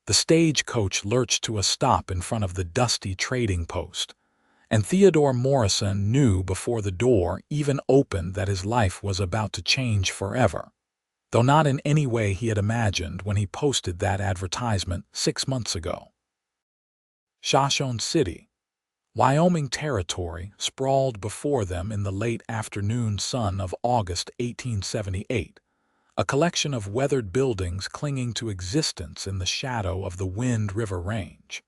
The stagecoach lurched to a stop in front of the dusty trading post, and Theodore Morrison knew before the door even opened that his life was about to change forever, though not in any way he had imagined when he posted that advertisement 6 months ago. Shoshone City, Wyoming Territory, sprawled before them in the late afternoon sun of August 1878, a collection of weathered buildings clinging to existence in the shadow of the Wind River Range.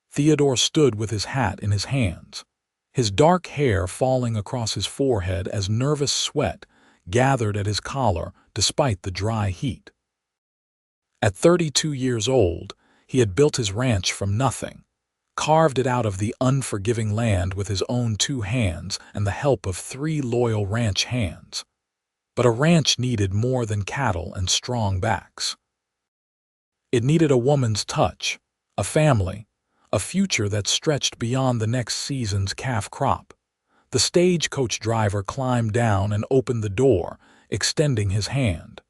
Theodore stood with his hat in his hands, his dark hair falling across his forehead as nervous sweat gathered at his collar despite the dry heat. At 32 years old, he had built his ranch from nothing, carved it out of the unforgiving land with his own 2 hands and the help of 3 loyal ranch hands. But a ranch needed more than cattle and strong backs. It needed a woman's touch, a family, a future that stretched beyond the next season's calf crop. The stagecoach driver climbed down and opened the door, extending his hand.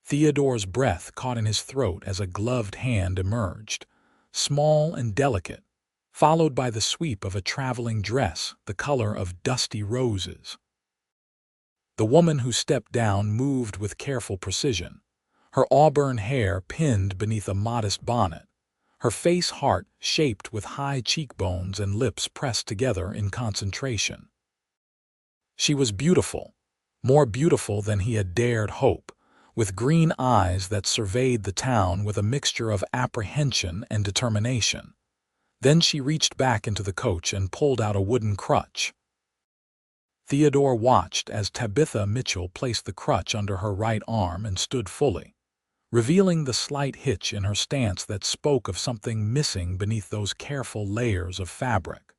Theodore's breath caught in his throat as a gloved hand emerged, small and delicate, followed by the sweep of a traveling dress the color of dusty roses. The woman who stepped down moved with careful precision, her auburn hair pinned beneath a modest bonnet, her face heart-shaped with high cheekbones and lips pressed together in concentration. She was beautiful, more beautiful than he had dared hope, with green eyes that surveyed the town with a mixture of apprehension and determination. Then she reached back into the coach and pulled out a wooden crutch. Theodore watched as Tabitha Mitchell placed the crutch under her right arm and stood fully, revealing the slight hitch in her stance that spoke of something missing beneath those careful layers of fabric.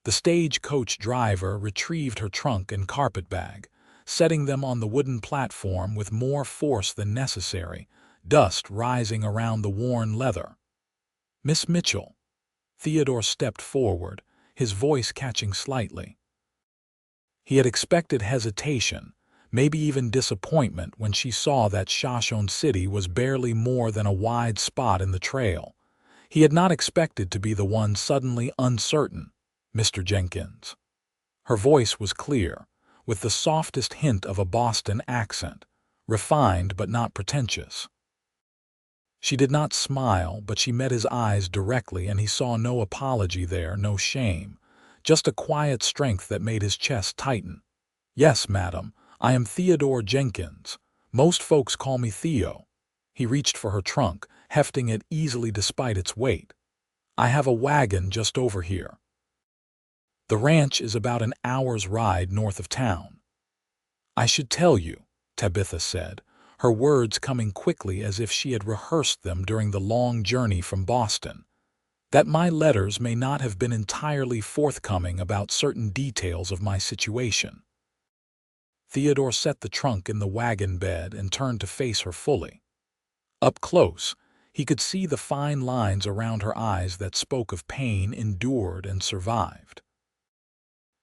The stagecoach driver retrieved her trunk and carpet bag, setting them on the wooden platform with more force than necessary, dust rising around the worn leather. "Miss Mitchell." Theodore stepped forward, his voice catching slightly. He had expected hesitation, maybe even disappointment when she saw that Shoshone City was barely more than a wide spot in the trail. He had not expected to be the one suddenly uncertain. "Mr. Jenkins." Her voice was clear, with the softest hint of a Boston accent, refined but not pretentious. She did not smile, but she met his eyes directly, and he saw no apology there, no shame, just a quiet strength that made his chest tighten. "Yes, madam, I am Theodore Jenkins. Most folks call me Theo." He reached for her trunk, hefting it easily despite its weight. "I have a wagon just over here. The ranch is about an hour's ride north of town." "I should tell you," Tabitha said, her words coming quickly as if she had rehearsed them during the long journey from Boston, "that my letters may not have been entirely forthcoming about certain details of my situation." Theodore set the trunk in the wagon bed and turned to face her fully. Up close, he could see the fine lines around her eyes that spoke of pain endured and survived.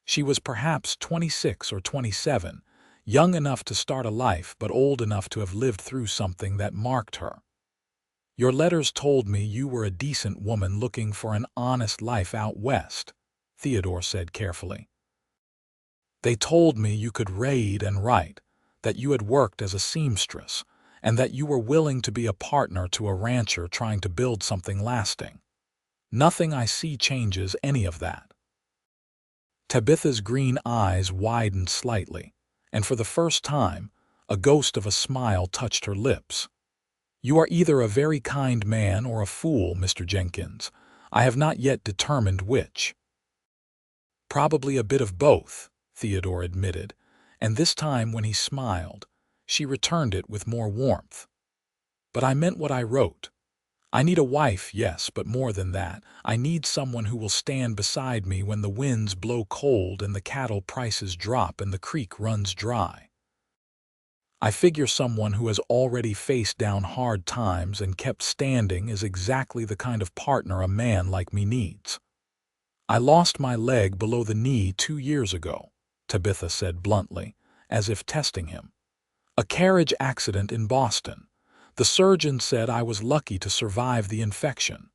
She was perhaps 26 or 27, young enough to start a life but old enough to have lived through something that marked her. "Your letters told me you were a decent woman looking for an honest life out west," Theodore said carefully. "They told me you could read and write, that you had worked as a seamstress, and that you were willing to be a partner to a rancher trying to build something lasting. Nothing I see changes any of that." Tabitha's green eyes widened slightly, and for the first time, a ghost of a smile touched her lips. "You are either a very kind man or a fool, Mr. Jenkins. I have not yet determined which." "Probably a bit of both," Theodore admitted, and this time when he smiled, she returned it with more warmth. "But I meant what I wrote. I need a wife, yes, but more than that, I need someone who will stand beside me when the winds blow cold and the cattle prices drop and the creek runs dry. I figure someone who has already faced down hard times and kept standing is exactly the kind of partner a man like me needs. I lost my leg below the knee 2 years ago," Tabitha said bluntly, as if testing him. "A carriage accident in Boston. The surgeon said I was lucky to survive the infection.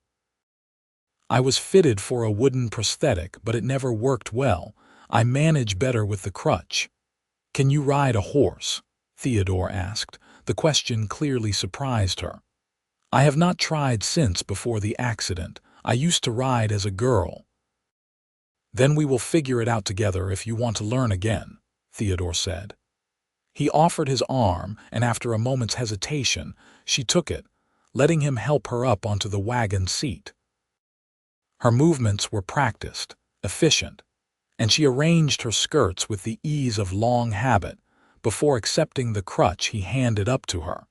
I was fitted for a wooden prosthetic, but it never worked well. I manage better with the crutch. Can you ride a horse? Theodore asked. The question clearly surprised her. I have not tried since before the accident. I used to ride as a girl. Then we will figure it out together if you want to learn again, Theodore said. He offered his arm, and after a moment's hesitation, she took it, letting him help her up onto the wagon seat. Her movements were practiced, efficient, and she arranged her skirts with the ease of long habit before accepting the crutch he handed up to her.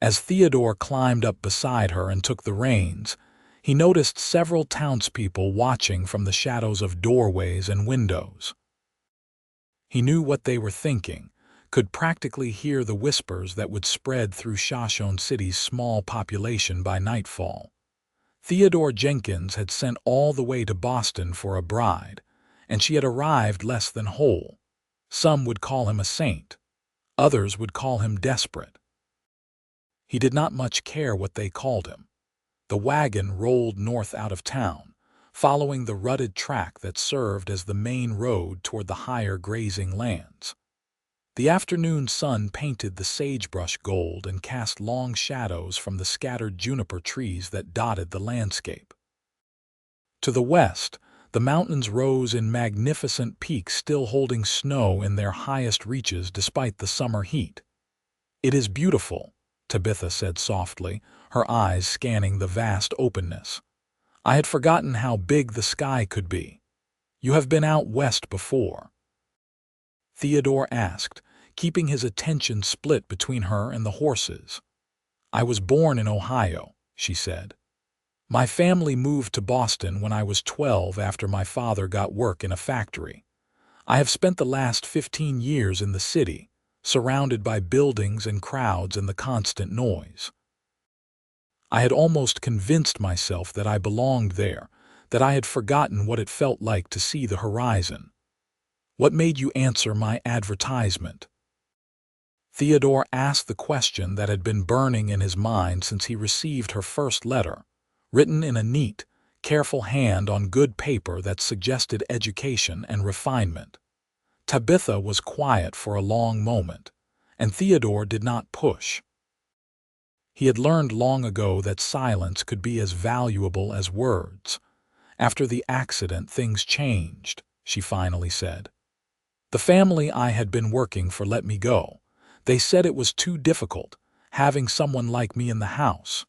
As Theodore climbed up beside her and took the reins, he noticed several townspeople watching from the shadows of doorways and windows. He knew what they were thinking, could practically hear the whispers that would spread through Shoshone City's small population by nightfall. Theodore Jenkins had sent all the way to Boston for a bride, and she had arrived less than whole. Some would call him a saint. Others would call him desperate. He did not much care what they called him. The wagon rolled north out of town, following the rutted track that served as the main road toward the higher grazing lands. The afternoon sun painted the sagebrush gold and cast long shadows from the scattered juniper trees that dotted the landscape. To the west, the mountains rose in magnificent peaks, still holding snow in their highest reaches despite the summer heat. "It is beautiful," Tabitha said softly, her eyes scanning the vast openness. "I had forgotten how big the sky could be. You have been out west before?" Theodore asked, keeping his attention split between her and the horses. "I was born in Ohio," she said. "My family moved to Boston when I was 12 after my father got work in a factory. I have spent the last 15 years in the city, surrounded by buildings and crowds and the constant noise. I had almost convinced myself that I belonged there, that I had forgotten what it felt like to see the horizon. What made you answer my advertisement?" Theodore asked the question that had been burning in his mind since he received her first letter, written in a neat, careful hand on good paper that suggested education and refinement. Tabitha was quiet for a long moment, and Theodore did not push. He had learned long ago that silence could be as valuable as words. "After the accident, things changed," she finally said. "The family I had been working for let me go. They said it was too difficult, having someone like me in the house.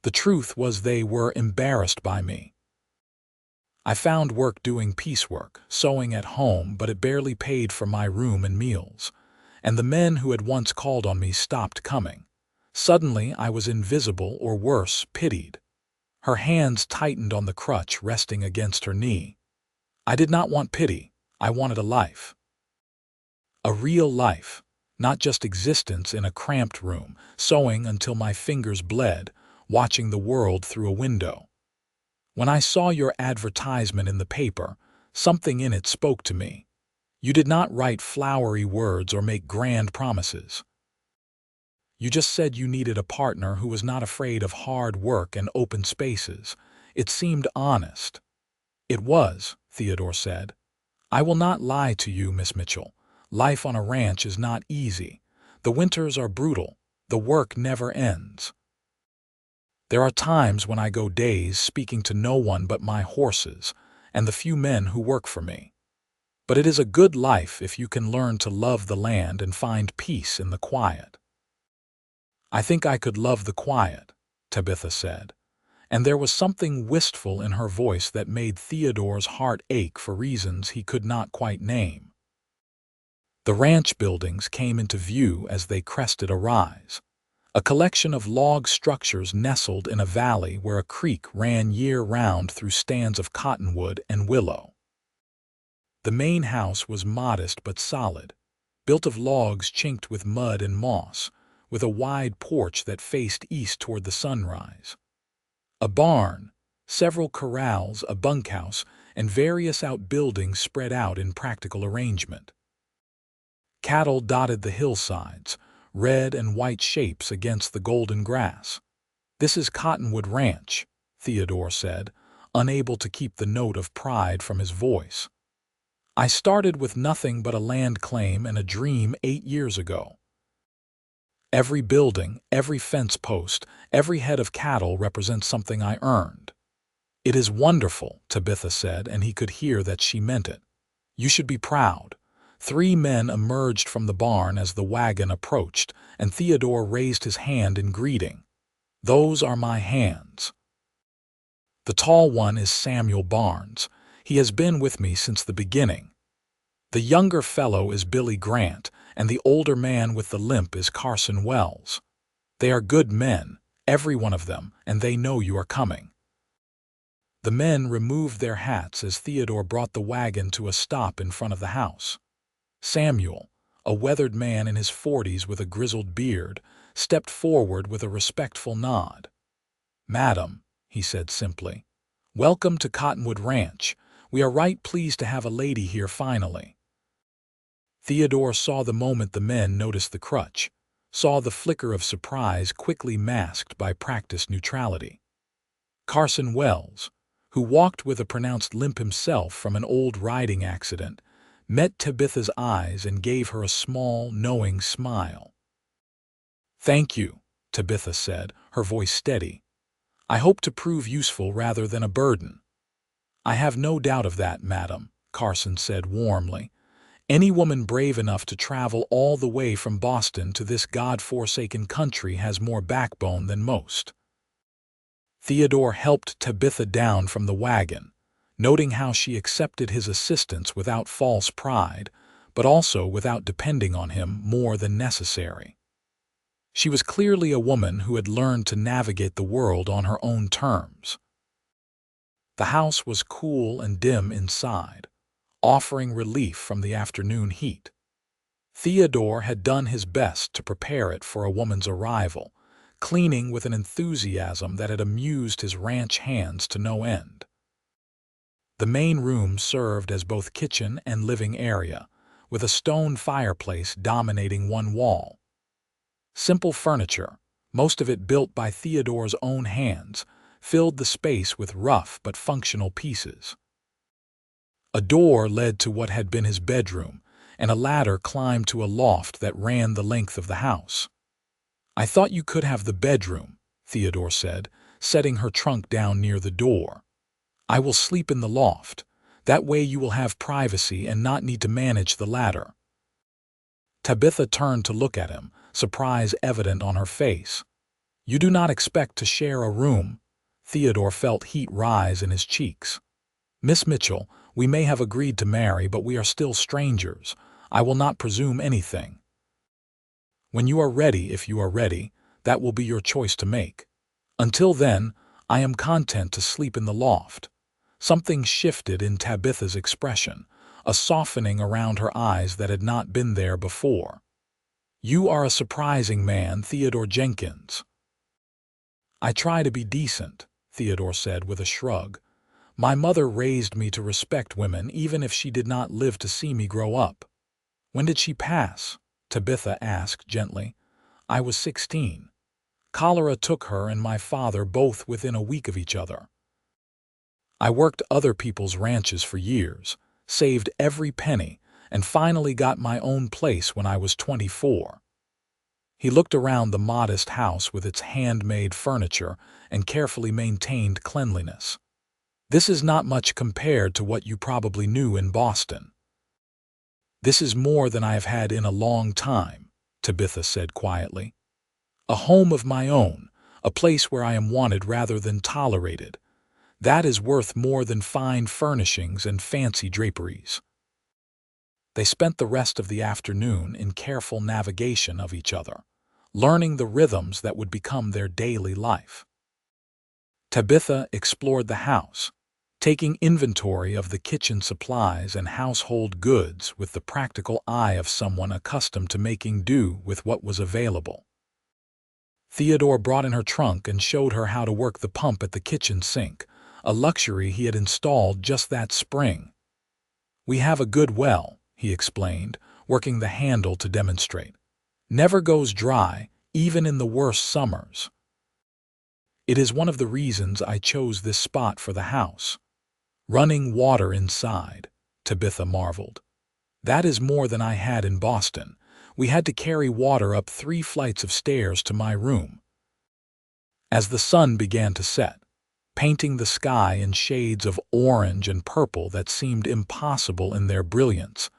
The truth was they were embarrassed by me. I found work doing piecework, sewing at home, but it barely paid for my room and meals. And the men who had once called on me stopped coming. Suddenly I was invisible, or worse, pitied." Her hands tightened on the crutch resting against her knee. "I did not want pity. I wanted a life. A real life. Not just existence in a cramped room, sewing until my fingers bled, watching the world through a window. When I saw your advertisement in the paper, something in it spoke to me. You did not write flowery words or make grand promises. You just said you needed a partner who was not afraid of hard work and open spaces. It seemed honest." "It was," Theodore said. "I will not lie to you, Miss Mitchell. Life on a ranch is not easy. The winters are brutal. The work never ends. There are times when I go days speaking to no one but my horses and the few men who work for me. But it is a good life if you can learn to love the land and find peace in the quiet." "I think I could love the quiet," Tabitha said, and there was something wistful in her voice that made Theodore's heart ache for reasons he could not quite name. The ranch buildings came into view as they crested a rise, a collection of log structures nestled in a valley where a creek ran year-round through stands of cottonwood and willow. The main house was modest but solid, built of logs chinked with mud and moss, with a wide porch that faced east toward the sunrise. A barn, several corrals, a bunkhouse, and various outbuildings spread out in practical arrangement. Cattle dotted the hillsides, red and white shapes against the golden grass. "This is Cottonwood Ranch," Theodore said, unable to keep the note of pride from his voice. "I started with nothing but a land claim and a dream 8 years ago. Every building, every fence post, every head of cattle represents something I earned." "It is wonderful," Tabitha said, and he could hear that she meant it. "You should be proud." 3 men emerged from the barn as the wagon approached, and Theodore raised his hand in greeting. "Those are my hands. The tall one is Samuel Barnes. He has been with me since the beginning. The younger fellow is Billy Grant, and the older man with the limp is Carson Wells. They are good men, every one of them, and they know you are coming." The men removed their hats as Theodore brought the wagon to a stop in front of the house. Samuel, a weathered man in his 40s with a grizzled beard, stepped forward with a respectful nod. "Madam," he said simply, "welcome to Cottonwood Ranch. We are right pleased to have a lady here finally." Theodore saw the moment the men noticed the crutch, saw the flicker of surprise quickly masked by practiced neutrality. Carson Wells, who walked with a pronounced limp himself from an old riding accident, met Tabitha's eyes and gave her a small, knowing smile. "Thank you," Tabitha said, her voice steady. "I hope to prove useful rather than a burden." "I have no doubt of that, madam," Carson said warmly. "Any woman brave enough to travel all the way from Boston to this God-forsaken country has more backbone than most." Theodore helped Tabitha down from the wagon, noting how she accepted his assistance without false pride, but also without depending on him more than necessary. She was clearly a woman who had learned to navigate the world on her own terms. The house was cool and dim inside, offering relief from the afternoon heat. Theodore had done his best to prepare it for a woman's arrival, cleaning with an enthusiasm that had amused his ranch hands to no end. The main room served as both kitchen and living area, with a stone fireplace dominating one wall. Simple furniture, most of it built by Theodore's own hands, filled the space with rough but functional pieces. A door led to what had been his bedroom, and a ladder climbed to a loft that ran the length of the house. "I thought you could have the bedroom," Theodore said, setting her trunk down near the door. "I will sleep in the loft. That way you will have privacy and not need to manage the ladder." Tabitha turned to look at him, surprise evident on her face. "You do not expect to share a room?" Theodore felt heat rise in his cheeks. "Miss Mitchell, we may have agreed to marry, but we are still strangers. I will not presume anything. When you are ready, if you are ready, that will be your choice to make. Until then, I am content to sleep in the loft." Something shifted in Tabitha's expression, a softening around her eyes that had not been there before. "You are a surprising man, Theodore Jenkins." "I try to be decent," Theodore said with a shrug. "My mother raised me to respect women even if she did not live to see me grow up." "When did she pass?" Tabitha asked gently. "I was 16. Cholera took her and my father both within a week of each other. I worked other people's ranches for years, saved every penny, and finally got my own place when I was 24. He looked around the modest house with its handmade furniture and carefully maintained cleanliness. "This is not much compared to what you probably knew in Boston." "This is more than I have had in a long time," Tabitha said quietly. "A home of my own, a place where I am wanted rather than tolerated. That is worth more than fine furnishings and fancy draperies." They spent the rest of the afternoon in careful navigation of each other, learning the rhythms that would become their daily life. Tabitha explored the house, taking inventory of the kitchen supplies and household goods with the practical eye of someone accustomed to making do with what was available. Theodore brought in her trunk and showed her how to work the pump at the kitchen sink, a luxury he had installed just that spring. "We have a good well," he explained, working the handle to demonstrate. Never goes dry, even in the worst summers. It is one of the reasons I chose this spot for the house. Running water inside, Tabitha marveled. That is more than I had in Boston. We had to carry water up 3 flights of stairs to my room. As the sun began to set, painting the sky in shades of orange and purple that seemed impossible in their brilliance,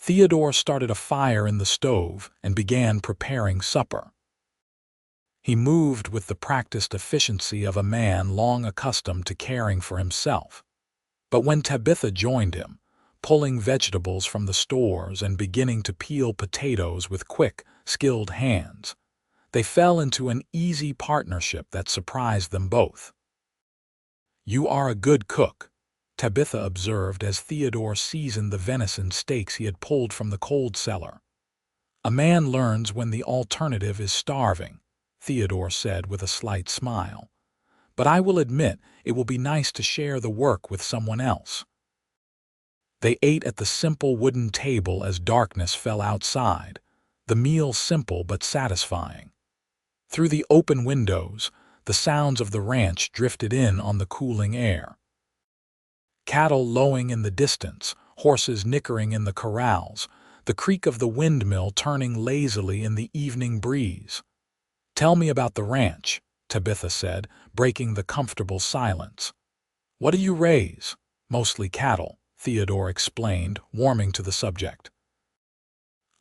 Theodore started a fire in the stove and began preparing supper. He moved with the practiced efficiency of a man long accustomed to caring for himself. But when Tabitha joined him, pulling vegetables from the stores and beginning to peel potatoes with quick, skilled hands, they fell into an easy partnership that surprised them both. "You are a good cook," Tabitha observed as Theodore seasoned the venison steaks he had pulled from the cold cellar. "A man learns when the alternative is starving," Theodore said with a slight smile. "But I will admit it will be nice to share the work with someone else." They ate at the simple wooden table as darkness fell outside, the meal simple but satisfying. Through the open windows, the sounds of the ranch drifted in on the cooling air. Cattle lowing in the distance, horses nickering in the corrals, the creak of the windmill turning lazily in the evening breeze. "Tell me about the ranch," Tabitha said, breaking the comfortable silence. "What do you raise?" "Mostly cattle," Theodore explained, warming to the subject.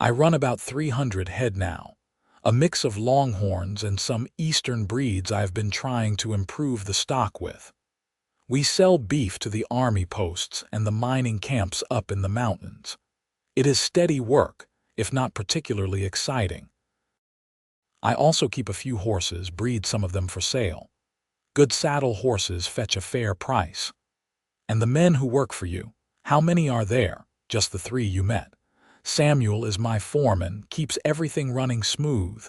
"I run about 300 head now. A mix of longhorns and some eastern breeds I have been trying to improve the stock with. We sell beef to the army posts and the mining camps up in the mountains. It is steady work, if not particularly exciting. I also keep a few horses, breed some of them for sale. Good saddle horses fetch a fair price. And the men who work for you, how many are there? Just the 3 you met. Samuel is my foreman, keeps everything running smooth.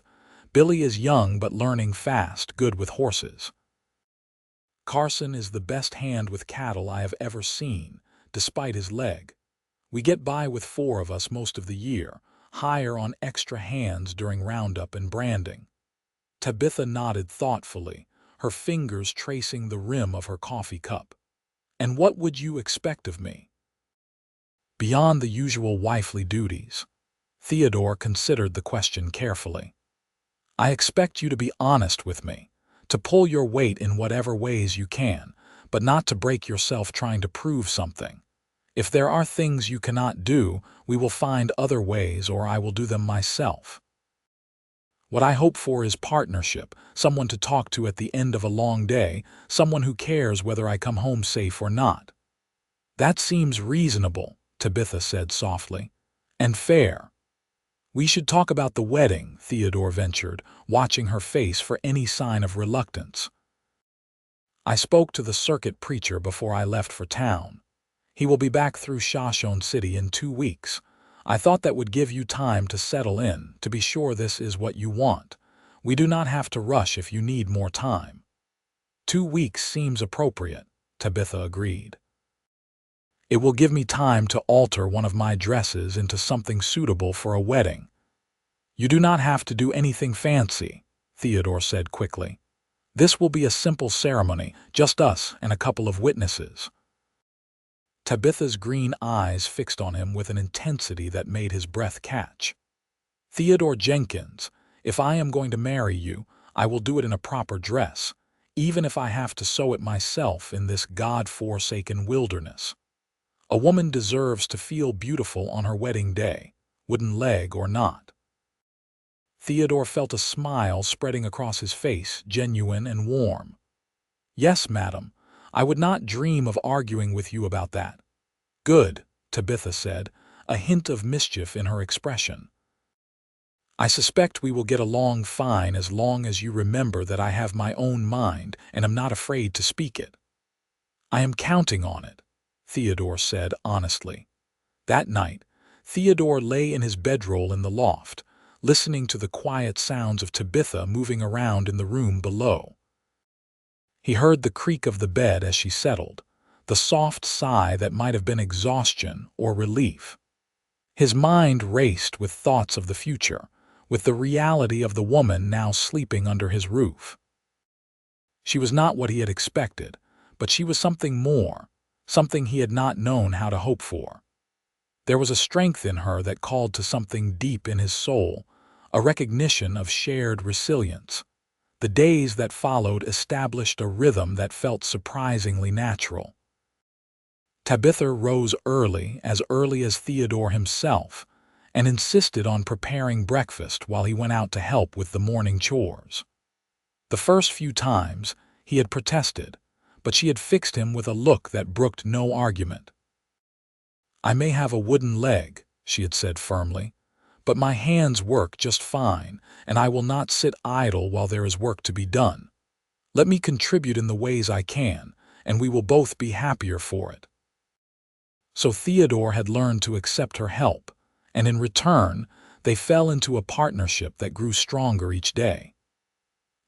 Billy is young but learning fast, good with horses. Carson is the best hand with cattle I have ever seen, despite his leg. We get by with 4 of us most of the year, hire on extra hands during roundup and branding." Tabitha nodded thoughtfully, her fingers tracing the rim of her coffee cup. "And what would you expect of me?" "Beyond the usual wifely duties." Theodore considered the question carefully. "I expect you to be honest with me, to pull your weight in whatever ways you can, but not to break yourself trying to prove something. If there are things you cannot do, we will find other ways or I will do them myself. What I hope for is partnership, someone to talk to at the end of a long day, someone who cares whether I come home safe or not." "That seems reasonable," Tabitha said softly. "And fair." "We should talk about the wedding," Theodore ventured, watching her face for any sign of reluctance. "I spoke to the circuit preacher before I left for town. He will be back through Shoshone City in 2 weeks. I thought that would give you time to settle in, to be sure this is what you want. We do not have to rush if you need more time." 2 weeks seems appropriate, Tabitha agreed. "It will give me time to alter one of my dresses into something suitable for a wedding." "You do not have to do anything fancy," Theodore said quickly. "This will be a simple ceremony, just us and a couple of witnesses." Tabitha's green eyes fixed on him with an intensity that made his breath catch. "Theodore Jenkins, if I am going to marry you, I will do it in a proper dress, even if I have to sew it myself in this God-forsaken wilderness. A woman deserves to feel beautiful on her wedding day, wooden leg or not." Theodore felt a smile spreading across his face, genuine and warm. "Yes, madam. I would not dream of arguing with you about that." "Good," Tabitha said, a hint of mischief in her expression. "I suspect we will get along fine as long as you remember that I have my own mind and am not afraid to speak it." "I am counting on it," Theodore said honestly. That night, Theodore lay in his bedroll in the loft, listening to the quiet sounds of Tabitha moving around in the room below. He heard the creak of the bed as she settled, the soft sigh that might have been exhaustion or relief. His mind raced with thoughts of the future, with the reality of the woman now sleeping under his roof. She was not what he had expected, but she was something more, something he had not known how to hope for. There was a strength in her that called to something deep in his soul, a recognition of shared resilience. The days that followed established a rhythm that felt surprisingly natural. Tabitha rose early as Theodore himself, and insisted on preparing breakfast while he went out to help with the morning chores. The first few times, he had protested, but she had fixed him with a look that brooked no argument. "I may have a wooden leg," she had said firmly, "but my hands work just fine, and I will not sit idle while there is work to be done. Let me contribute in the ways I can, and we will both be happier for it." So Theodore had learned to accept her help, and in return, they fell into a partnership that grew stronger each day.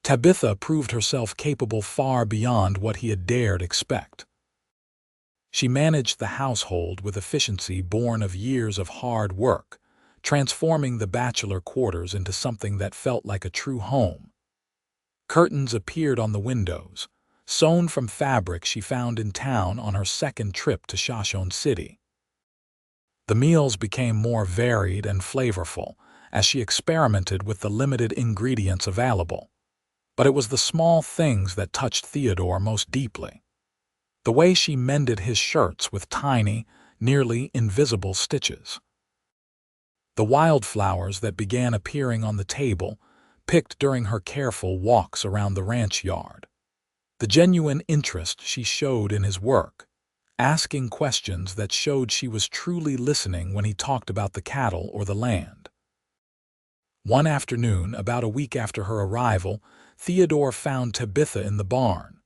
Tabitha proved herself capable far beyond what he had dared expect. She managed the household with efficiency born of years of hard work, transforming the bachelor quarters into something that felt like a true home. Curtains appeared on the windows, sewn from fabric she found in town on her second trip to Shoshone City. The meals became more varied and flavorful as she experimented with the limited ingredients available. But it was the small things that touched Theodore most deeply. The way she mended his shirts with tiny, nearly invisible stitches. The wildflowers that began appearing on the table, picked during her careful walks around the ranch yard. The genuine interest she showed in his work, asking questions that showed she was truly listening when he talked about the cattle or the land. One afternoon, about a week after her arrival, Theodore found Tabitha in the barn.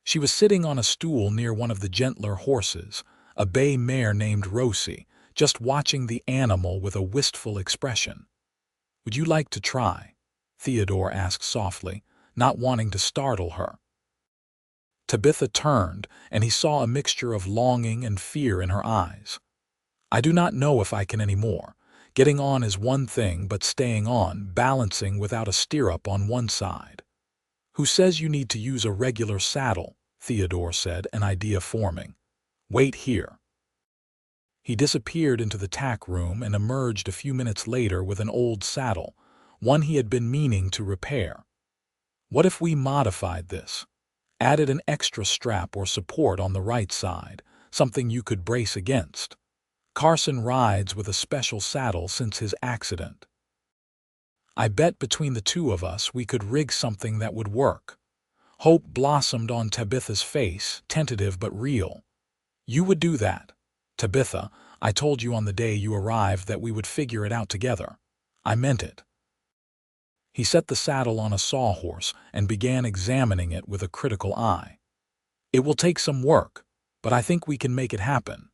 She was sitting on a stool near one of the gentler horses, a bay mare named Rosie, just watching the animal with a wistful expression. "Would you like to try?" Theodore asked softly, not wanting to startle her. Tabitha turned, and he saw a mixture of longing and fear in her eyes. "I do not know if I can anymore. Getting on is one thing, but staying on, balancing without a stirrup on one side." "Who says you need to use a regular saddle?" Theodore said, an idea forming. "Wait here." He disappeared into the tack room and emerged a few minutes later with an old saddle, one he had been meaning to repair. "What if we modified this? Added an extra strap or support on the right side, something you could brace against. Carson rides with a special saddle since his accident. I bet between the two of us we could rig something that would work." Hope blossomed on Tabitha's face, tentative but real. "You would do that?" "Tabitha, I told you on the day you arrived that we would figure it out together. I meant it." He set the saddle on a sawhorse and began examining it with a critical eye. "It will take some work, but I think we can make it happen."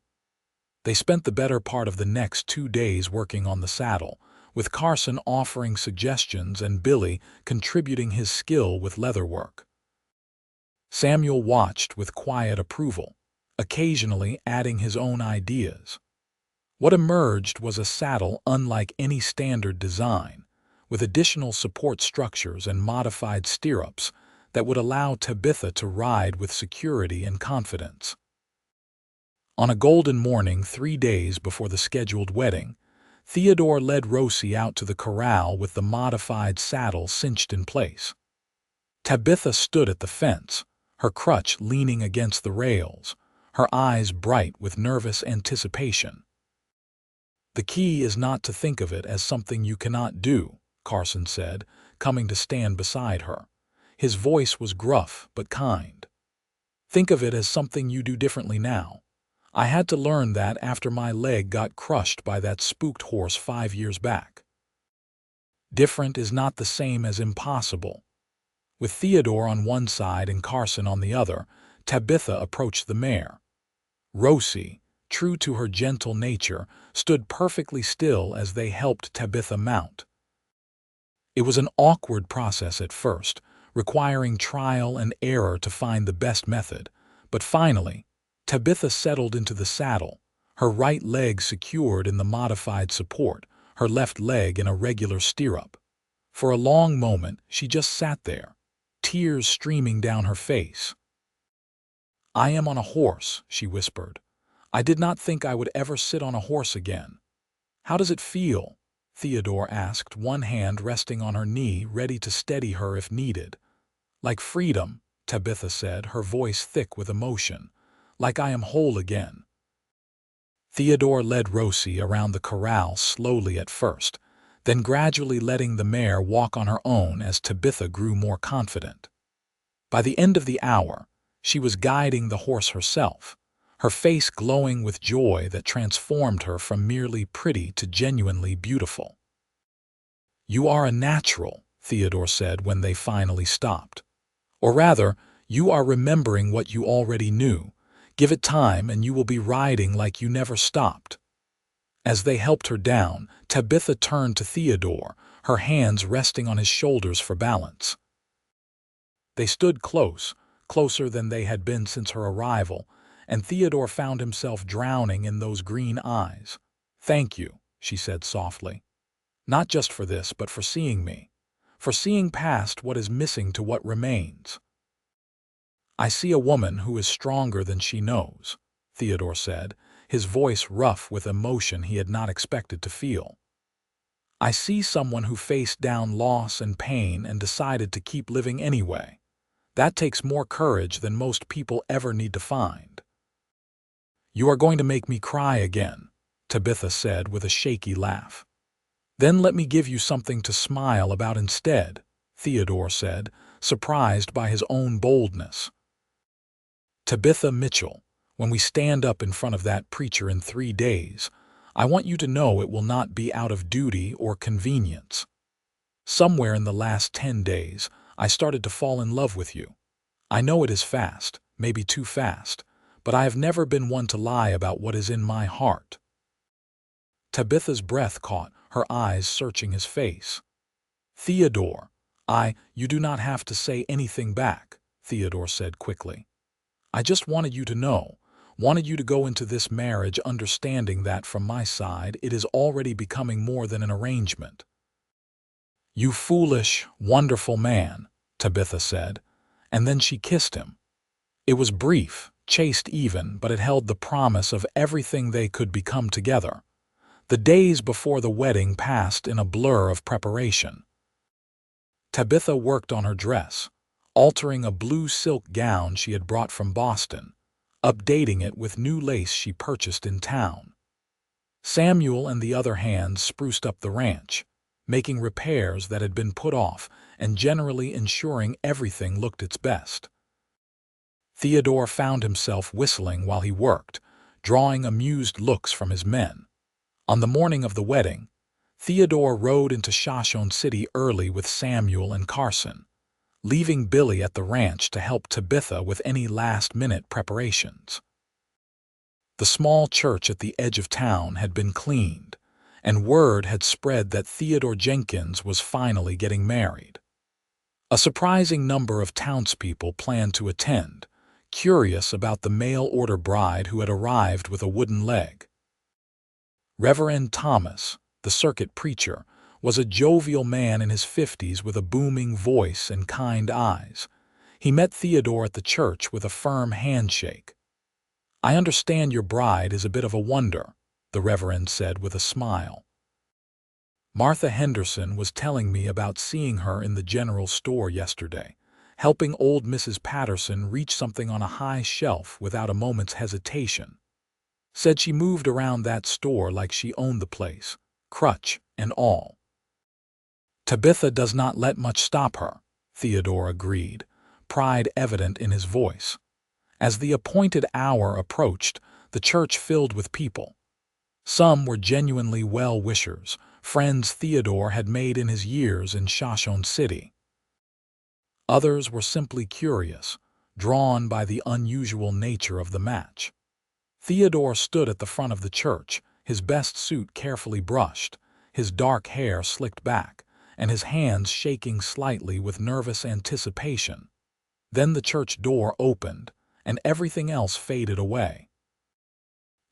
They spent the better part of the next 2 days working on the saddle, with Carson offering suggestions and Billy contributing his skill with leatherwork. Samuel watched with quiet approval, occasionally adding his own ideas. What emerged was a saddle unlike any standard design, with additional support structures and modified stirrups that would allow Tabitha to ride with security and confidence. On a golden morning 3 days before the scheduled wedding, Theodore led Rosie out to the corral with the modified saddle cinched in place. Tabitha stood at the fence, her crutch leaning against the rails, her eyes bright with nervous anticipation. "The key is not to think of it as something you cannot do," Carson said, coming to stand beside her. His voice was gruff but kind. "Think of it as something you do differently now. I had to learn that after my leg got crushed by that spooked horse 5 years back." Different is not the same as impossible. With Theodore on one side and Carson on the other, Tabitha approached the mare. Rosie, true to her gentle nature, stood perfectly still as they helped Tabitha mount. It was an awkward process at first, requiring trial and error to find the best method, but finally, Tabitha settled into the saddle, her right leg secured in the modified support, her left leg in a regular stirrup. For a long moment, she just sat there, tears streaming down her face. "I am on a horse," she whispered. "I did not think I would ever sit on a horse again." "How does it feel?" Theodore asked, one hand resting on her knee, ready to steady her if needed. "Like freedom," Tabitha said, her voice thick with emotion. "Like I am whole again." Theodore led Rosie around the corral slowly at first, then gradually letting the mare walk on her own as Tabitha grew more confident. By the end of the hour, she was guiding the horse herself, her face glowing with joy that transformed her from merely pretty to genuinely beautiful. "You are a natural," Theodore said when they finally stopped. "Or rather, you are remembering what you already knew. Give it time and you will be riding like you never stopped." As they helped her down, Tabitha turned to Theodore, her hands resting on his shoulders for balance. They stood close, closer than they had been since her arrival, and Theodore found himself drowning in those green eyes. "Thank you," she said softly. "Not just for this, but for seeing me. For seeing past what is missing to what remains." "I see a woman who is stronger than she knows," Theodore said, his voice rough with emotion he had not expected to feel. "I see someone who faced down loss and pain and decided to keep living anyway. That takes more courage than most people ever need to find." "You are going to make me cry again," Tabitha said with a shaky laugh. "Then let me give you something to smile about instead," Theodore said, surprised by his own boldness. "Tabitha Mitchell, when we stand up in front of that preacher in 3 days, I want you to know it will not be out of duty or convenience. Somewhere in the last 10 days, I started to fall in love with you. I know it is fast, maybe too fast, but I have never been one to lie about what is in my heart." Tabitha's breath caught, her eyes searching his face. "Theodore, you do not have to say anything back," Theodore said quickly. "I just wanted you to know, wanted you to go into this marriage understanding that from my side it is already becoming more than an arrangement." "You foolish, wonderful man," Tabitha said, and then she kissed him. It was brief, chaste even, but it held the promise of everything they could become together. The days before the wedding passed in a blur of preparation. Tabitha worked on her dress, altering a blue silk gown she had brought from Boston, updating it with new lace she purchased in town. Samuel and the other hands spruced up the ranch, making repairs that had been put off and generally ensuring everything looked its best. Theodore found himself whistling while he worked, drawing amused looks from his men. On the morning of the wedding, Theodore rode into Shoshone City early with Samuel and Carson, leaving Billy at the ranch to help Tabitha with any last-minute preparations. The small church at the edge of town had been cleaned, and word had spread that Theodore Jenkins was finally getting married. A surprising number of townspeople planned to attend, curious about the mail-order bride who had arrived with a wooden leg. Reverend Thomas, the circuit preacher, was a jovial man in his 50s with a booming voice and kind eyes. He met Theodore at the church with a firm handshake. "I understand your bride is a bit of a wonder," the Reverend said with a smile. "Martha Henderson was telling me about seeing her in the general store yesterday, helping old Mrs. Patterson reach something on a high shelf without a moment's hesitation. Said she moved around that store like she owned the place, crutch and all." "Tabitha does not let much stop her," Theodore agreed, pride evident in his voice. As the appointed hour approached, the church filled with people. Some were genuinely well-wishers, friends Theodore had made in his years in Shoshone City. Others were simply curious, drawn by the unusual nature of the match. Theodore stood at the front of the church, his best suit carefully brushed, his dark hair slicked back, and his hands shaking slightly with nervous anticipation. Then the church door opened, and everything else faded away.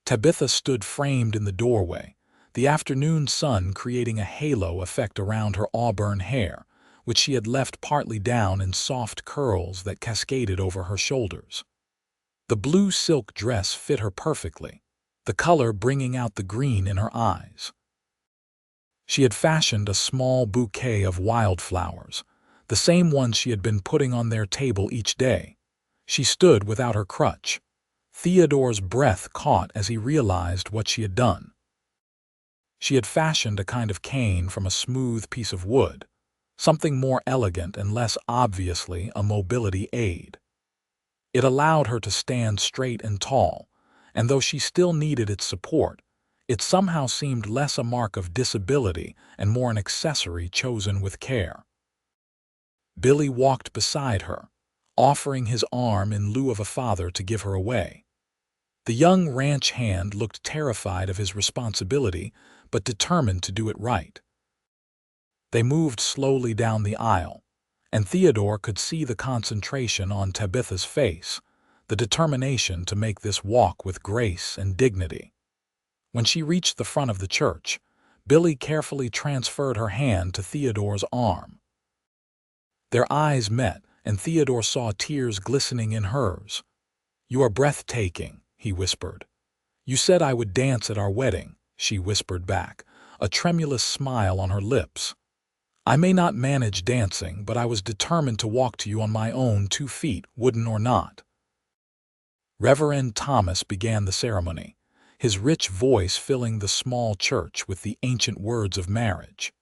Tabitha stood framed in the doorway, the afternoon sun creating a halo effect around her auburn hair, which she had left partly down in soft curls that cascaded over her shoulders. The blue silk dress fit her perfectly, the color bringing out the green in her eyes. She had fashioned a small bouquet of wildflowers, the same ones she had been putting on their table each day. She stood without her crutch. Theodore's breath caught as he realized what she had done. She had fashioned a kind of cane from a smooth piece of wood, something more elegant and less obviously a mobility aid. It allowed her to stand straight and tall, and though she still needed its support, it somehow seemed less a mark of disability and more an accessory chosen with care. Billy walked beside her, offering his arm in lieu of a father to give her away. The young ranch hand looked terrified of his responsibility, but determined to do it right. They moved slowly down the aisle, and Theodore could see the concentration on Tabitha's face, the determination to make this walk with grace and dignity. When she reached the front of the church, Billy carefully transferred her hand to Theodore's arm. Their eyes met, and Theodore saw tears glistening in hers. "You are breathtaking," he whispered. "You said I would dance at our wedding," she whispered back, a tremulous smile on her lips. "I may not manage dancing, but I was determined to walk to you on my own 2 feet, wooden or not." Reverend Thomas began the ceremony, his rich voice filling the small church with the ancient words of marriage.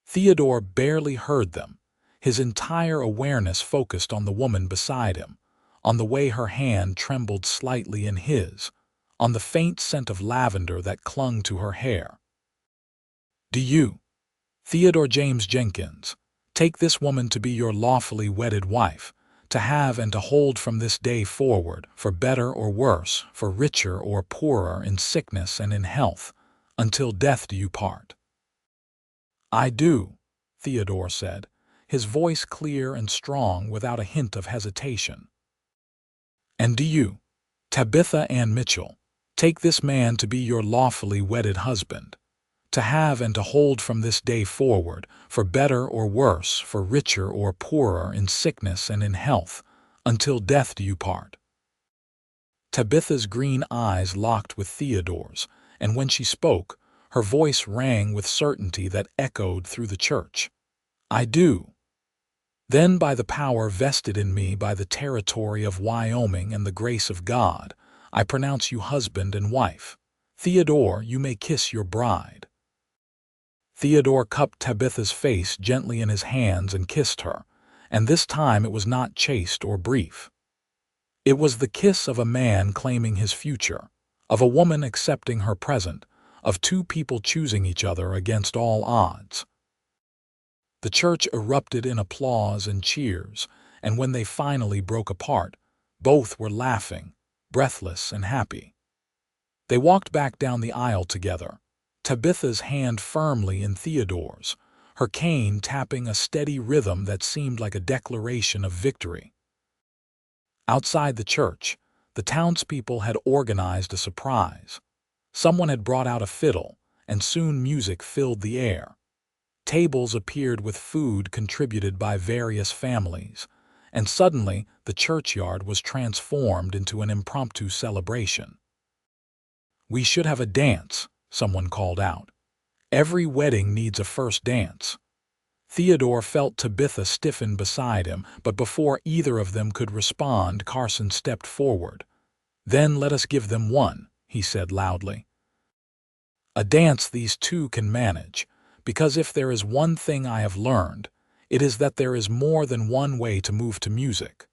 Theodore barely heard them, his entire awareness focused on the woman beside him, on the way her hand trembled slightly in his, on the faint scent of lavender that clung to her hair. "Do you, Theodore James Jenkins, take this woman to be your lawfully wedded wife, to have and to hold from this day forward, for better or worse, for richer or poorer, in sickness and in health, until death do you part?" "I do," Theodore said, his voice clear and strong without a hint of hesitation. "And do you, Tabitha Ann Mitchell, take this man to be your lawfully wedded husband, to have and to hold from this day forward, for better or worse, for richer or poorer, in sickness and in health, until death do you part?" Tabitha's green eyes locked with Theodore's, and when she spoke, her voice rang with certainty that echoed through the church. "I do." "Then by the power vested in me by the territory of Wyoming and the grace of God, I pronounce you husband and wife. Theodore, you may kiss your bride." Theodore cupped Tabitha's face gently in his hands and kissed her, and this time it was not chaste or brief. It was the kiss of a man claiming his future, of a woman accepting her present, of 2 people choosing each other against all odds. The church erupted in applause and cheers, and when they finally broke apart, both were laughing, breathless and happy. They walked back down the aisle together, Tabitha's hand firmly in Theodore's, her cane tapping a steady rhythm that seemed like a declaration of victory. Outside the church, the townspeople had organized a surprise. Someone had brought out a fiddle, and soon music filled the air. Tables appeared with food contributed by various families, and suddenly the churchyard was transformed into an impromptu celebration. "We should have a dance," someone called out. "Every wedding needs a first dance." Theodore felt Tabitha stiffen beside him, but before either of them could respond, Carson stepped forward. "Then let us give them one," he said loudly. "A dance these 2 can manage, because if there is one thing I have learned, it is that there is more than one way to move to music."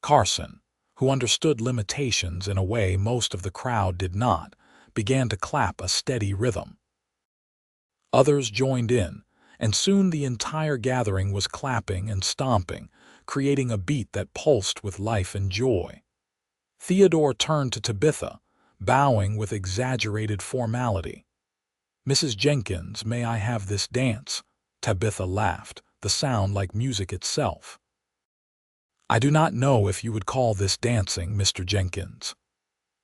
Carson, who understood limitations in a way most of the crowd did not, began to clap a steady rhythm. Others joined in, and soon the entire gathering was clapping and stomping, creating a beat that pulsed with life and joy. Theodore turned to Tabitha, bowing with exaggerated formality. "Mrs. Jenkins, may I have this dance?" Tabitha laughed, the sound like music itself. "I do not know if you would call this dancing, Mr. Jenkins."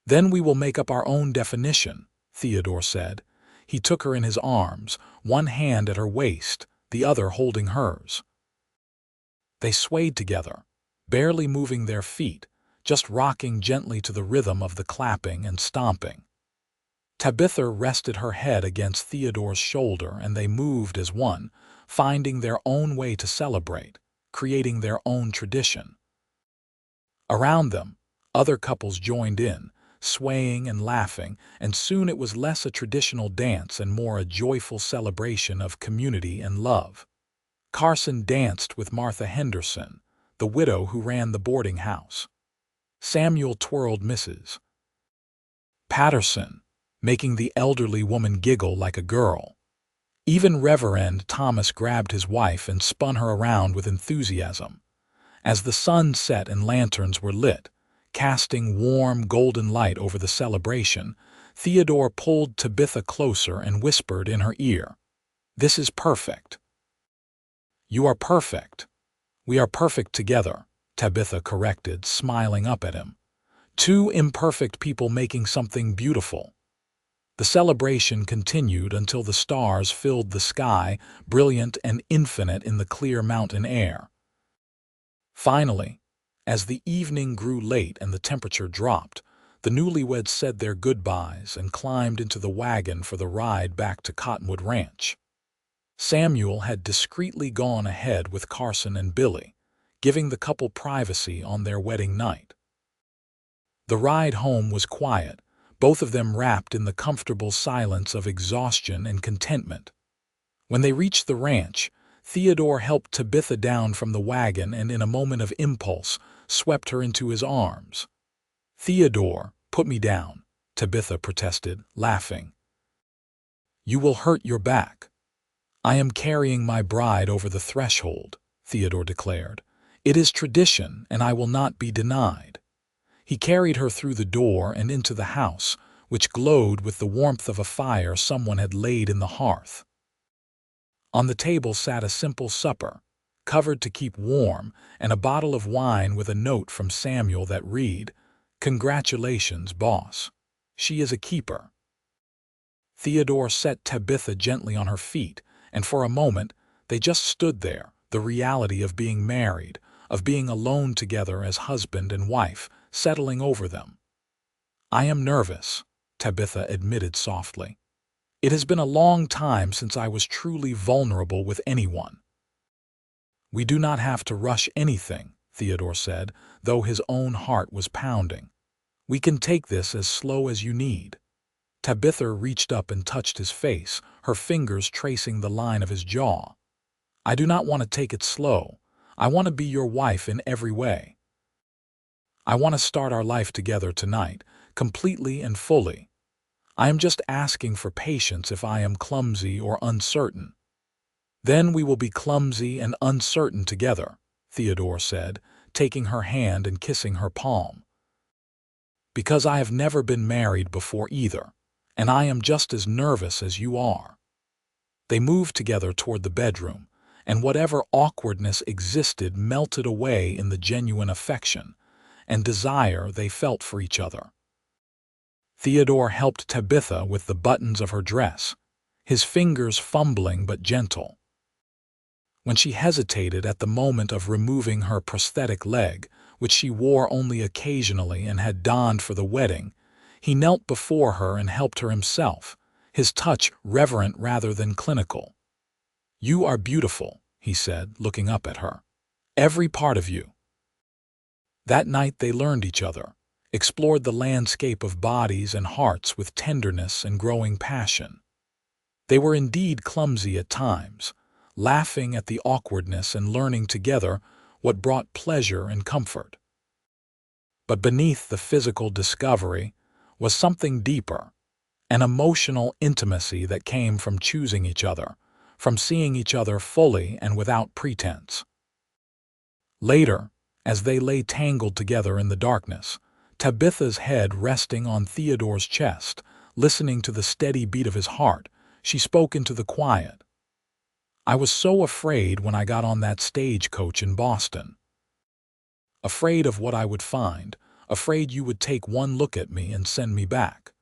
"Then we will make up our own definition," Theodore said, He took her in his arms, one hand at her waist, the other holding hers. They swayed together, barely moving their feet, just rocking gently to the rhythm of the clapping and stomping. Tabitha rested her head against Theodore's shoulder, and they moved as one, finding their own way to celebrate, creating their own tradition. Around them, other couples joined in, swaying and laughing, and soon it was less a traditional dance and more a joyful celebration of community and love. Carson danced with Martha Henderson, the widow who ran the boarding house. Samuel twirled Mrs. Patterson, making the elderly woman giggle like a girl. Even Reverend Thomas grabbed his wife and spun her around with enthusiasm. As the sun set and lanterns were lit, casting warm, golden light over the celebration, Theodore pulled Tabitha closer and whispered in her ear, "This is perfect." "You are perfect. We are perfect together," Tabitha corrected, smiling up at him. "Two imperfect people making something beautiful." The celebration continued until the stars filled the sky, brilliant and infinite in the clear mountain air. Finally, as the evening grew late and the temperature dropped, the newlyweds said their goodbyes and climbed into the wagon for the ride back to Cottonwood Ranch. Samuel had discreetly gone ahead with Carson and Billy, giving the couple privacy on their wedding night. The ride home was quiet, both of them wrapped in the comfortable silence of exhaustion and contentment. When they reached the ranch, Theodore helped Tabitha down from the wagon and in a moment of impulse swept her into his arms. "Theodore, put me down," Tabitha protested, laughing. "You will hurt your back." "I am carrying my bride over the threshold," Theodore declared. "It is tradition, and I will not be denied." He carried her through the door and into the house, which glowed with the warmth of a fire someone had laid in the hearth. On the table sat a simple supper, covered to keep warm, and a bottle of wine with a note from Samuel that read, "Congratulations, boss. She is a keeper." Theodore set Tabitha gently on her feet, and for a moment they just stood there, the reality of being married, of being alone together as husband and wife, settling over them. "I am nervous," Tabitha admitted softly. "It has been a long time since I was truly vulnerable with anyone." "We do not have to rush anything," Theodore said, though his own heart was pounding. "We can take this as slow as you need." Tabitha reached up and touched his face, her fingers tracing the line of his jaw. "I do not want to take it slow. I want to be your wife in every way. I want to start our life together tonight, completely and fully. I am just asking for patience if I am clumsy or uncertain." "Then we will be clumsy and uncertain together," Theodore said, taking her hand and kissing her palm. "Because I have never been married before either, and I am just as nervous as you are." They moved together toward the bedroom, and whatever awkwardness existed melted away in the genuine affection and desire they felt for each other. Theodore helped Tabitha with the buttons of her dress, his fingers fumbling but gentle. When she hesitated at the moment of removing her prosthetic leg, which she wore only occasionally and had donned for the wedding, he knelt before her and helped her himself, his touch reverent rather than clinical. "You are beautiful," he said, looking up at her. "Every part of you." That night they learned each other, explored the landscape of bodies and hearts with tenderness and growing passion. They were indeed clumsy at times, laughing at the awkwardness and learning together what brought pleasure and comfort. But beneath the physical discovery was something deeper, an emotional intimacy that came from choosing each other, from seeing each other fully and without pretense. Later, as they lay tangled together in the darkness, Tabitha's head resting on Theodore's chest, listening to the steady beat of his heart, she spoke into the quiet. "I was so afraid when I got on that stagecoach in Boston. Afraid of what I would find, afraid you would take one look at me and send me back.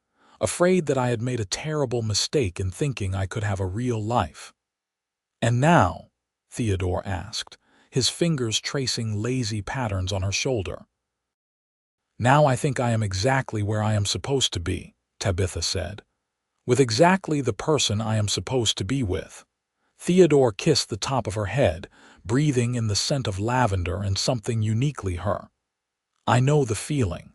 afraid that I had made a terrible mistake in thinking I could have a real life. "And now?" Theodore asked, his fingers tracing lazy patterns on her shoulder. "Now I think I am exactly where I am supposed to be," Tabitha said. "With exactly the person I am supposed to be with." Theodore kissed the top of her head, breathing in the scent of lavender and something uniquely her. "I know the feeling."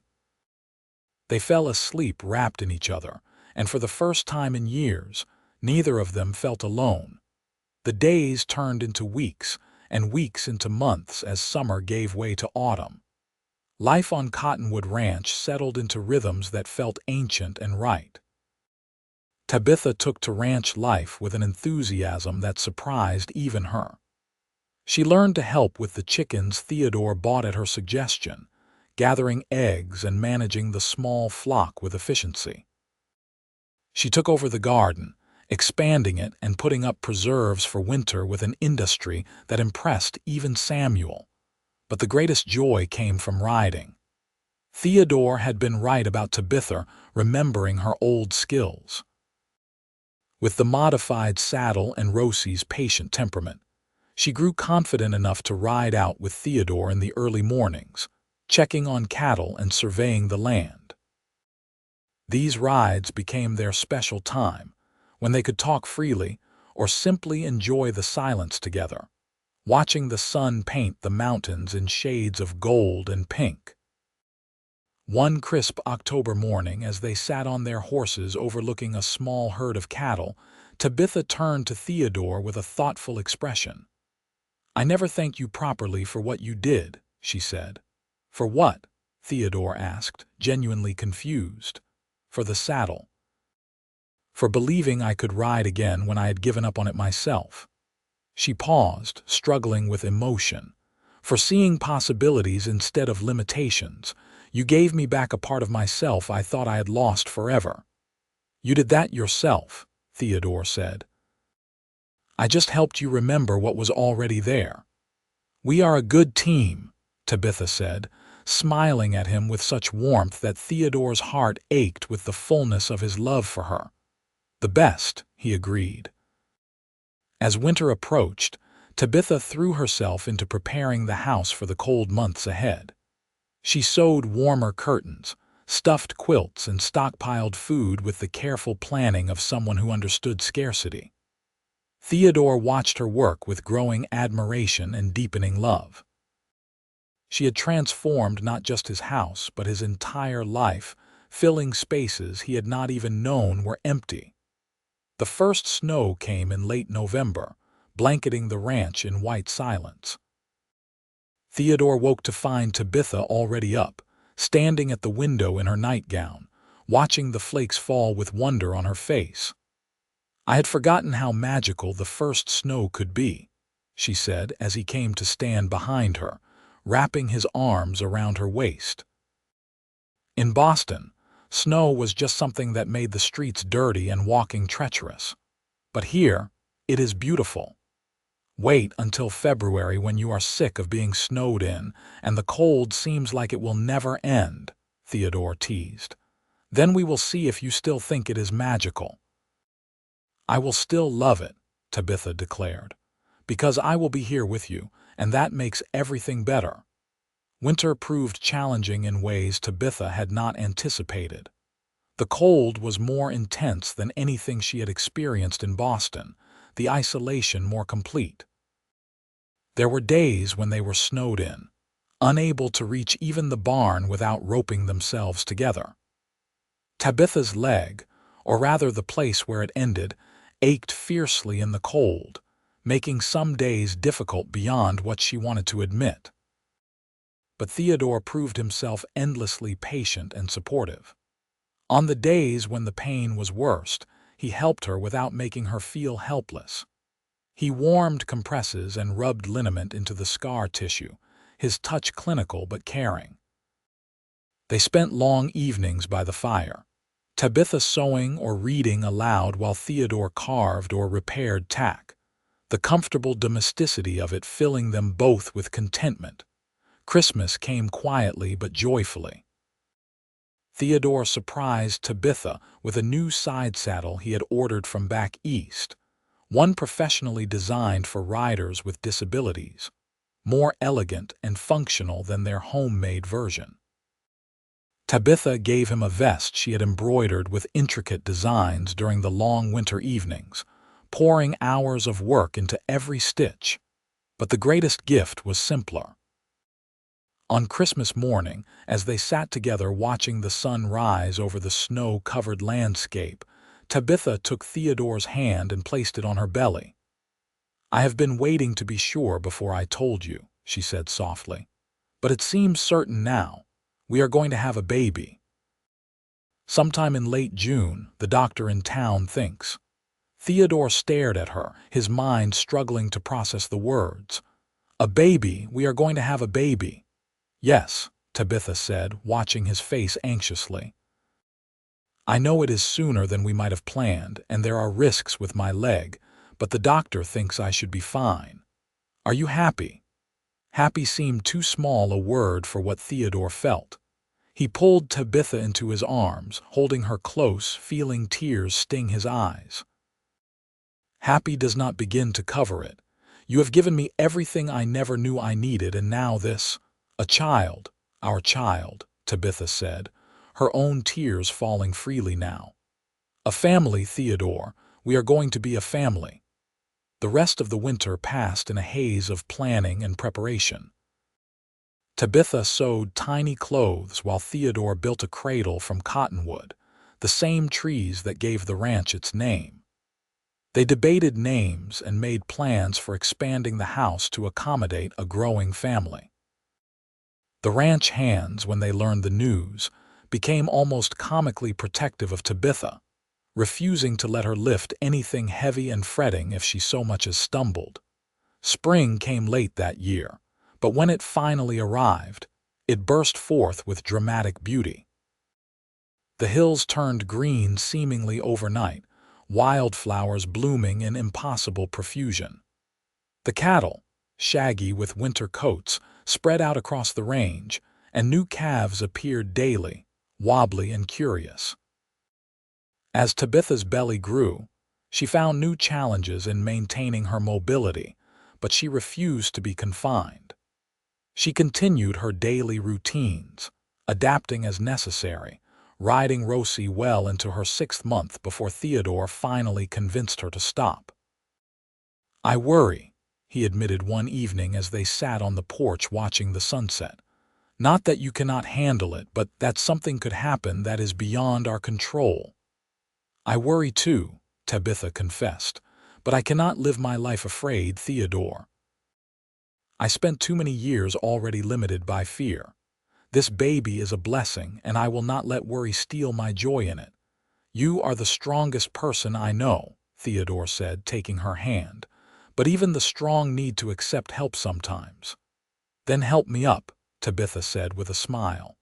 They fell asleep wrapped in each other, and for the first time in years, neither of them felt alone. The days turned into weeks, and weeks into months as summer gave way to autumn. Life on Cottonwood Ranch settled into rhythms that felt ancient and right. Tabitha took to ranch life with an enthusiasm that surprised even her. She learned to help with the chickens Theodore bought at her suggestion, gathering eggs and managing the small flock with efficiency. She took over the garden, expanding it and putting up preserves for winter with an industry that impressed even Samuel. But the greatest joy came from riding. Theodore had been right about Tabitha remembering her old skills. With the modified saddle and Rosie's patient temperament, she grew confident enough to ride out with Theodore in the early mornings, checking on cattle and surveying the land. These rides became their special time, when they could talk freely or simply enjoy the silence together, watching the sun paint the mountains in shades of gold and pink. One crisp October morning, as they sat on their horses overlooking a small herd of cattle, Tabitha turned to Theodore with a thoughtful expression. "I never thank you properly for what you did," she said. "For what?" Theodore asked, genuinely confused. "For the saddle. For believing I could ride again when I had given up on it myself." She paused, struggling with emotion. "For seeing possibilities instead of limitations. You gave me back a part of myself I thought I had lost forever." "You did that yourself," Theodore said. "I just helped you remember what was already there." "We are a good team," Tabitha said, smiling at him with such warmth that Theodore's heart ached with the fullness of his love for her. "The best," he agreed. As winter approached, Tabitha threw herself into preparing the house for the cold months ahead. She sewed warmer curtains, stuffed quilts, and stockpiled food with the careful planning of someone who understood scarcity. Theodore watched her work with growing admiration and deepening love. She had transformed not just his house, but his entire life, filling spaces he had not even known were empty. The first snow came in late November, blanketing the ranch in white silence. Theodore woke to find Tabitha already up, standing at the window in her nightgown, watching the flakes fall with wonder on her face. "I had forgotten how magical the first snow could be," she said as he came to stand behind her, wrapping his arms around her waist. In Boston, snow was just something that made the streets dirty and walking treacherous. But here, it is beautiful. Wait until February when you are sick of being snowed in and the cold seems like it will never end, Theodore teased. Then we will see if you still think it is magical. "I will still love it," Tabitha declared, "because I will be here with you, and that makes everything better." Winter proved challenging in ways Tabitha had not anticipated. The cold was more intense than anything she had experienced in Boston, the isolation more complete. There were days when they were snowed in, unable to reach even the barn without roping themselves together. Tabitha's leg, or rather the place where it ended, ached fiercely in the cold, making some days difficult beyond what she wanted to admit. But Theodore proved himself endlessly patient and supportive. On the days when the pain was worst, he helped her without making her feel helpless. He warmed compresses and rubbed liniment into the scar tissue, his touch clinical but caring. They spent long evenings by the fire, Tabitha sewing or reading aloud while Theodore carved or repaired tack, the comfortable domesticity of it filling them both with contentment. Christmas came quietly but joyfully. Theodore surprised Tabitha with a new side saddle he had ordered from back east, one professionally designed for riders with disabilities, more elegant and functional than their homemade version. Tabitha gave him a vest she had embroidered with intricate designs during the long winter evenings, pouring hours of work into every stitch. But the greatest gift was simpler. On Christmas morning, as they sat together watching the sun rise over the snow-covered landscape, Tabitha took Theodore's hand and placed it on her belly. "I have been waiting to be sure before I told you," she said softly. "But it seems certain now. We are going to have a baby. Sometime in late June, the doctor in town thinks." Theodore stared at her, his mind struggling to process the words. "A baby, we are going to have a baby." "Yes," Tabitha said, watching his face anxiously. "I know it is sooner than we might have planned, and there are risks with my leg, but the doctor thinks I should be fine. Are you happy?" Happy seemed too small a word for what Theodore felt. He pulled Tabitha into his arms, holding her close, feeling tears sting his eyes. "Happy does not begin to cover it. You have given me everything I never knew I needed, and now this—" "A child, our child," Tabitha said, her own tears falling freely now. "A family, Theodore. We are going to be a family." The rest of the winter passed in a haze of planning and preparation. Tabitha sewed tiny clothes while Theodore built a cradle from cottonwood, the same trees that gave the ranch its name. They debated names and made plans for expanding the house to accommodate a growing family. The ranch hands, when they learned the news, became almost comically protective of Tabitha, refusing to let her lift anything heavy and fretting if she so much as stumbled. Spring came late that year, but when it finally arrived, it burst forth with dramatic beauty. The hills turned green seemingly overnight, wildflowers blooming in impossible profusion. The cattle, shaggy with winter coats, spread out across the range, and new calves appeared daily, wobbly and curious. As Tabitha's belly grew, she found new challenges in maintaining her mobility, but she refused to be confined. She continued her daily routines, adapting as necessary, riding Rosie well into her 6th month before Theodore finally convinced her to stop. "I worry," he admitted one evening as they sat on the porch watching the sunset. "Not that you cannot handle it, but that something could happen that is beyond our control." "I worry too," Tabitha confessed, "but I cannot live my life afraid, Theodore. I spent too many years already limited by fear. This baby is a blessing, and I will not let worry steal my joy in it." "You are the strongest person I know," Theodore said, taking her hand, "but even the strong need to accept help sometimes." "Then help me up," Tabitha said with a smile.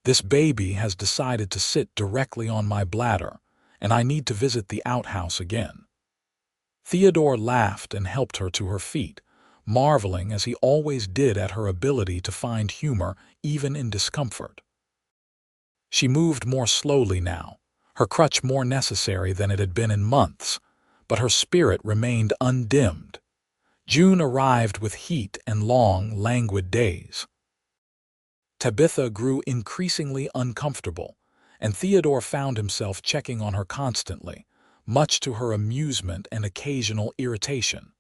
"This baby has decided to sit directly on my bladder, and I need to visit the outhouse again." Theodore laughed and helped her to her feet, marveling as he always did at her ability to find humor even in discomfort. She moved more slowly now, her crutch more necessary than it had been in months, but her spirit remained undimmed. June arrived with heat and long, languid days. Tabitha grew increasingly uncomfortable, and Theodore found himself checking on her constantly, much to her amusement and occasional irritation.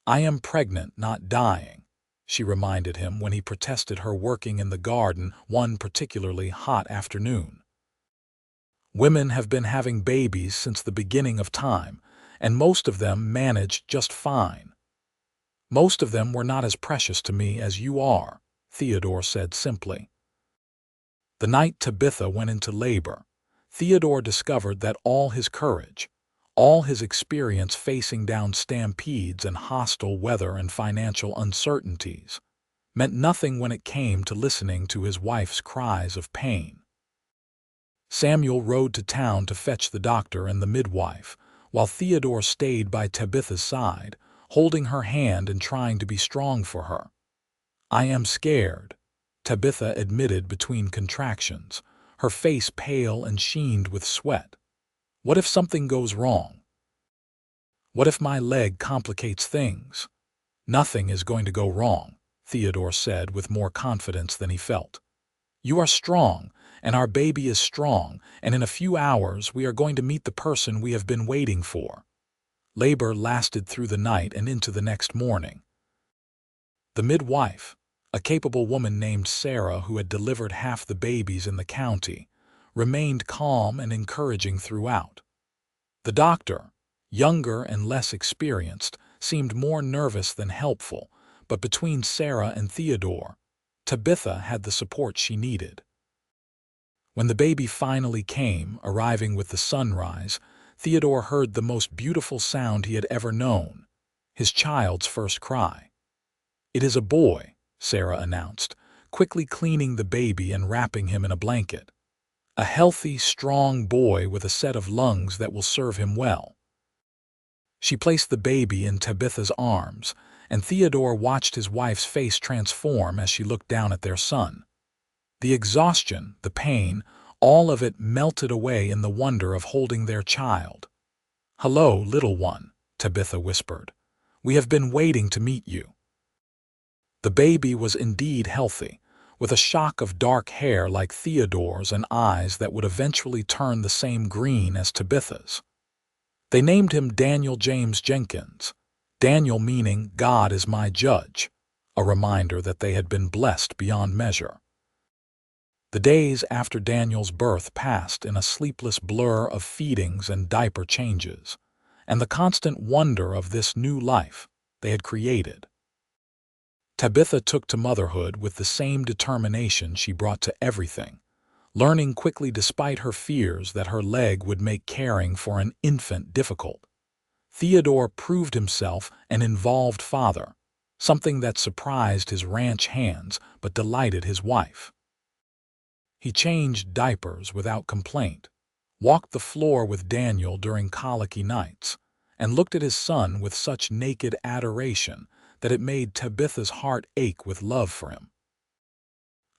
"I am pregnant, not dying," she reminded him when he protested her working in the garden one particularly hot afternoon. "Women have been having babies since the beginning of time, and most of them managed just fine. Most of them were not as precious to me as you are," Theodore said simply. The night Tabitha went into labor, Theodore discovered that all his courage, all his experience facing down stampedes and hostile weather and financial uncertainties, meant nothing when it came to listening to his wife's cries of pain. Samuel rode to town to fetch the doctor and the midwife, while Theodore stayed by Tabitha's side, holding her hand and trying to be strong for her. "I am scared," Tabitha admitted between contractions, her face pale and sheened with sweat. What if something goes wrong? What if my leg complicates things? Nothing is going to go wrong, Theodore said with more confidence than he felt. You are strong, and our baby is strong, and in a few hours we are going to meet the person we have been waiting for. Labor lasted through the night and into the next morning. The midwife, a capable woman named Sarah who had delivered half the babies in the county, remained calm and encouraging throughout. The doctor, younger and less experienced, seemed more nervous than helpful, but between Sarah and Theodore, Tabitha had the support she needed. When the baby finally came, arriving with the sunrise, Theodore heard the most beautiful sound he had ever known, his child's first cry. "It is a boy," Sarah announced, quickly cleaning the baby and wrapping him in a blanket. "A healthy, strong boy with a set of lungs that will serve him well." She placed the baby in Tabitha's arms, and Theodore watched his wife's face transform as she looked down at their son. The exhaustion, the pain, all of it melted away in the wonder of holding their child. "Hello, little one," Tabitha whispered. "We have been waiting to meet you." The baby was indeed healthy, with a shock of dark hair like Theodore's and eyes that would eventually turn the same green as Tabitha's. They named him Daniel James Jenkins, Daniel meaning "God is my judge," a reminder that they had been blessed beyond measure. The days after Daniel's birth passed in a sleepless blur of feedings and diaper changes, and the constant wonder of this new life they had created. Tabitha took to motherhood with the same determination she brought to everything, learning quickly despite her fears that her leg would make caring for an infant difficult. Theodore proved himself an involved father, something that surprised his ranch hands but delighted his wife. He changed diapers without complaint, walked the floor with Daniel during colicky nights, and looked at his son with such naked adoration that it made Tabitha's heart ache with love for him.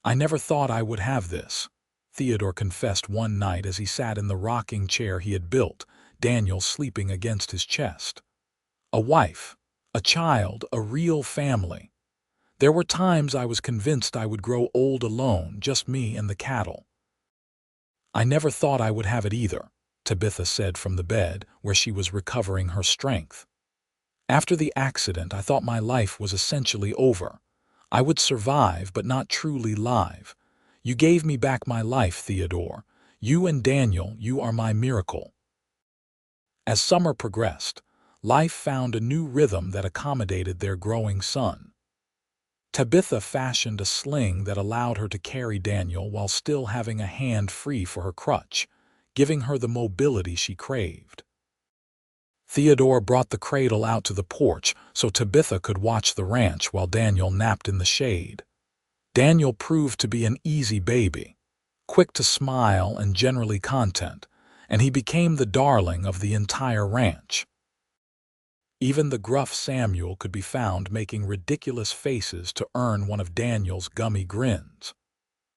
"I never thought I would have this," Theodore confessed one night as he sat in the rocking chair he had built, Daniel sleeping against his chest. "A wife, a child, a real family. There were times I was convinced I would grow old alone, just me and the cattle." "I never thought I would have it either," Tabitha said from the bed, where she was recovering her strength. "After the accident, I thought my life was essentially over. I would survive, but not truly live. You gave me back my life, Theodore. You and Daniel, you are my miracle." As summer progressed, life found a new rhythm that accommodated their growing son. Tabitha fashioned a sling that allowed her to carry Daniel while still having a hand free for her crutch, giving her the mobility she craved. Theodore brought the cradle out to the porch so Tabitha could watch the ranch while Daniel napped in the shade. Daniel proved to be an easy baby, quick to smile and generally content, and he became the darling of the entire ranch. Even the gruff Samuel could be found making ridiculous faces to earn one of Daniel's gummy grins.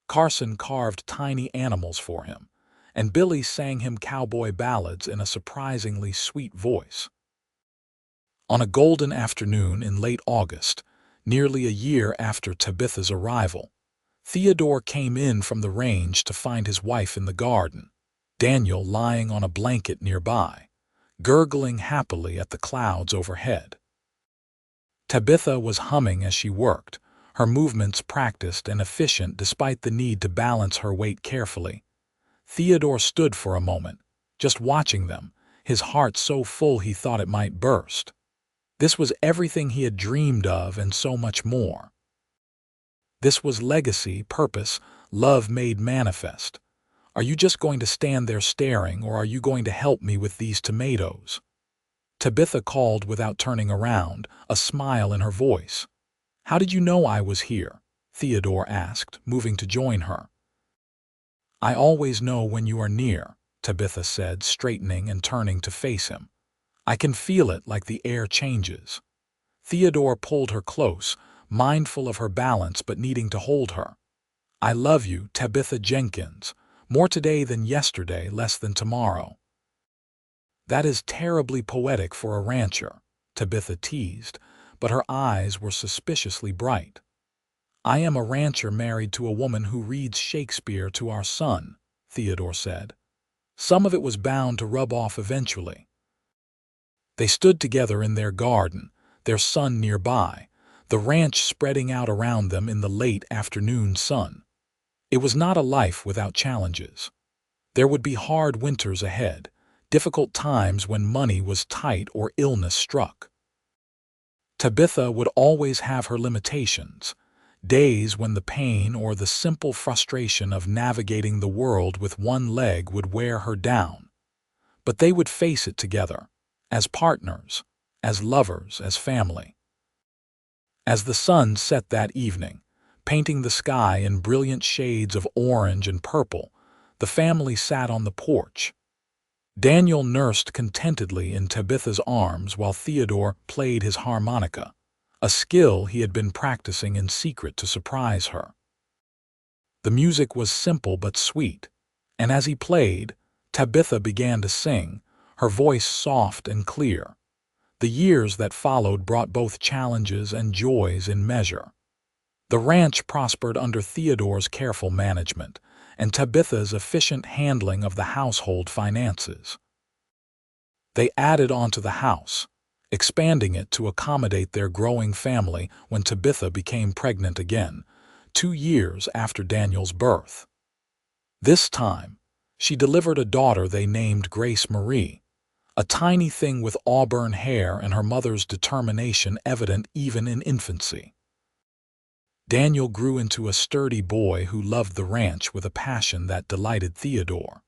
Carson carved tiny animals for him, and Billy sang him cowboy ballads in a surprisingly sweet voice. On a golden afternoon in late August, nearly a year after Tabitha's arrival, Theodore came in from the range to find his wife in the garden, Daniel lying on a blanket nearby, gurgling happily at the clouds overhead. Tabitha was humming as she worked, her movements practiced and efficient despite the need to balance her weight carefully. Theodore stood for a moment, just watching them, his heart so full he thought it might burst. This was everything he had dreamed of and so much more. This was legacy, purpose, love made manifest. "Are you just going to stand there staring, or are you going to help me with these tomatoes?" Tabitha called without turning around, a smile in her voice. "How did you know I was here?" Theodore asked, moving to join her. "I always know when you are near," Tabitha said, straightening and turning to face him. "I can feel it like the air changes." Theodore pulled her close, mindful of her balance but needing to hold her. I love you, Tabitha Jenkins. More today than yesterday, less than tomorrow. That is terribly poetic for a rancher, Tabitha teased, but her eyes were suspiciously bright. I am a rancher married to a woman who reads Shakespeare to our son, Theodore said. Some of it was bound to rub off eventually. They stood together in their garden, their son nearby, the ranch spreading out around them in the late afternoon sun. It was not a life without challenges. There would be hard winters ahead, difficult times when money was tight or illness struck. Tabitha would always have her limitations, days when the pain or the simple frustration of navigating the world with one leg would wear her down. But they would face it together, as partners, as lovers, as family. As the sun set that evening, painting the sky in brilliant shades of orange and purple, the family sat on the porch. Daniel nursed contentedly in Tabitha's arms while Theodore played his harmonica, a skill he had been practicing in secret to surprise her. The music was simple but sweet, and as he played, Tabitha began to sing, her voice soft and clear. The years that followed brought both challenges and joys in measure. The ranch prospered under Theodore's careful management and Tabitha's efficient handling of the household finances. They added onto the house, expanding it to accommodate their growing family when Tabitha became pregnant again, 2 years after Daniel's birth. This time, she delivered a daughter they named Grace Marie, a tiny thing with auburn hair and her mother's determination evident even in infancy. Daniel grew into a sturdy boy who loved the ranch with a passion that delighted Theodore.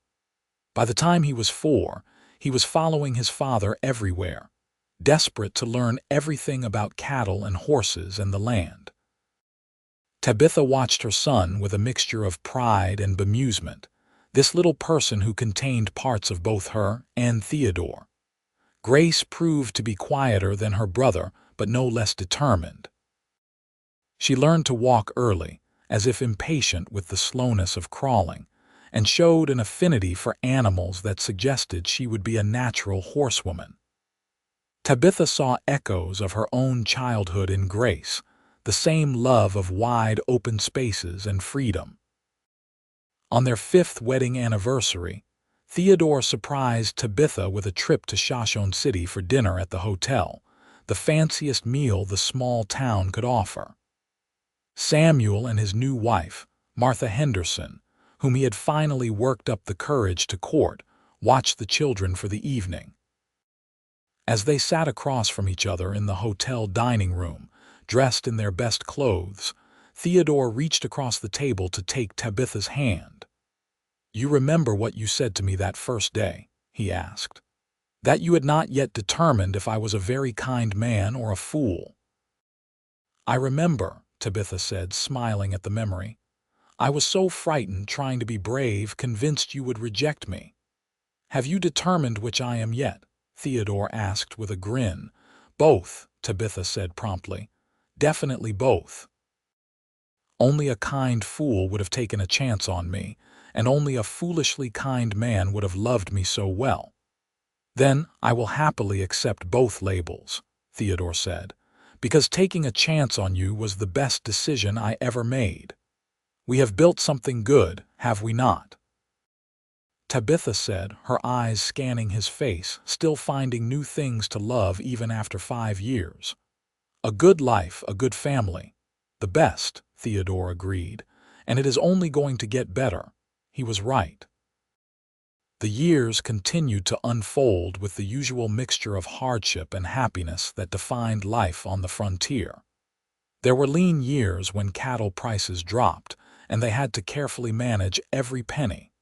By the time he was 4, he was following his father everywhere, desperate to learn everything about cattle and horses and the land. Tabitha watched her son with a mixture of pride and bemusement, this little person who contained parts of both her and Theodore. Grace proved to be quieter than her brother, but no less determined. She learned to walk early, as if impatient with the slowness of crawling, and showed an affinity for animals that suggested she would be a natural horsewoman. Tabitha saw echoes of her own childhood in Grace, the same love of wide open spaces and freedom. On their 5th wedding anniversary, Theodore surprised Tabitha with a trip to Shoshone City for dinner at the hotel, the fanciest meal the small town could offer. Samuel and his new wife, Martha Henderson, whom he had finally worked up the courage to court, watched the children for the evening. As they sat across from each other in the hotel dining room, dressed in their best clothes, Theodore reached across the table to take Tabitha's hand. "You remember what you said to me that first day?" he asked. "That you had not yet determined if I was a very kind man or a fool." "I remember," Tabitha said, smiling at the memory. "I was so frightened, trying to be brave, convinced you would reject me." "Have you determined which I am yet?" Theodore asked with a grin. "Both," Tabitha said promptly. "Definitely both. Only a kind fool would have taken a chance on me, and only a foolishly kind man would have loved me so well." "Then I will happily accept both labels," Theodore said, "because taking a chance on you was the best decision I ever made. We have built something good, have we not?" Tabitha said, her eyes scanning his face, still finding new things to love even after 5 years. "A good life, a good family. The best," Theodore agreed, "and it is only going to get better." He was right. The years continued to unfold with the usual mixture of hardship and happiness that defined life on the frontier. There were lean years when cattle prices dropped, and they had to carefully manage every penny.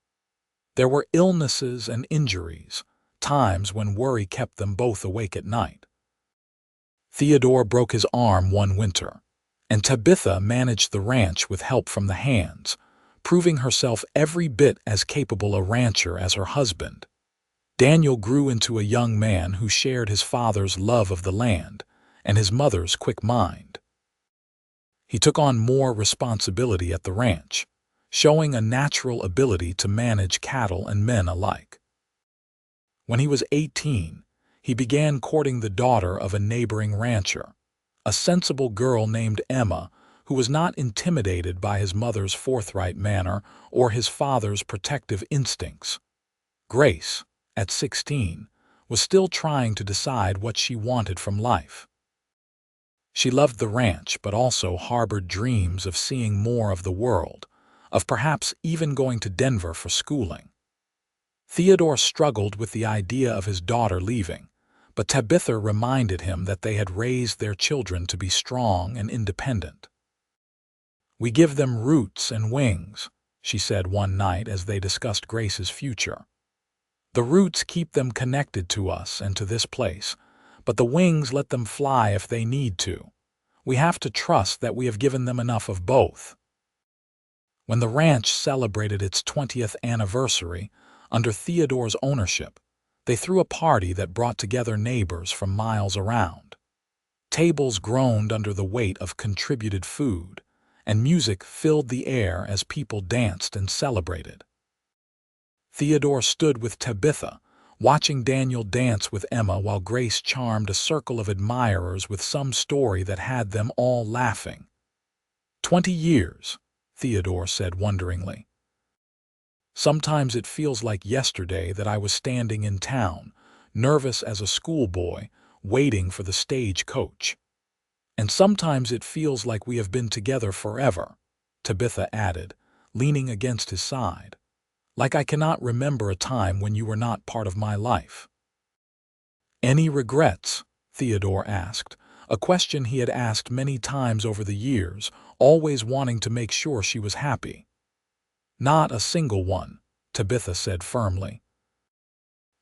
There were illnesses and injuries, times when worry kept them both awake at night. Theodore broke his arm one winter, and Tabitha managed the ranch with help from the hands, proving herself every bit as capable a rancher as her husband. Daniel grew into a young man who shared his father's love of the land and his mother's quick mind. He took on more responsibility at the ranch, showing a natural ability to manage cattle and men alike. When he was 18, he began courting the daughter of a neighboring rancher, a sensible girl named Emma, who was not intimidated by his mother's forthright manner or his father's protective instincts. Grace, at 16, was still trying to decide what she wanted from life. She loved the ranch, but also harbored dreams of seeing more of the world, of perhaps even going to Denver for schooling. Theodore struggled with the idea of his daughter leaving, but Tabitha reminded him that they had raised their children to be strong and independent. "We give them roots and wings," she said one night as they discussed Grace's future. "The roots keep them connected to us and to this place, but the wings let them fly if they need to. We have to trust that we have given them enough of both." When the ranch celebrated its 20th anniversary under Theodore's ownership, they threw a party that brought together neighbors from miles around. Tables groaned under the weight of contributed food, and music filled the air as people danced and celebrated. Theodore stood with Tabitha, watching Daniel dance with Emma while Grace charmed a circle of admirers with some story that had them all laughing. 20 years, Theodore said wonderingly. "Sometimes it feels like yesterday that I was standing in town, nervous as a schoolboy, waiting for the stagecoach. And sometimes it feels like we have been together forever," Tabitha added, leaning against his side. "Like I cannot remember a time when you were not part of my life." "Any regrets?" Theodore asked, a question he had asked many times over the years, always wanting to make sure she was happy. "Not a single one," Tabitha said firmly.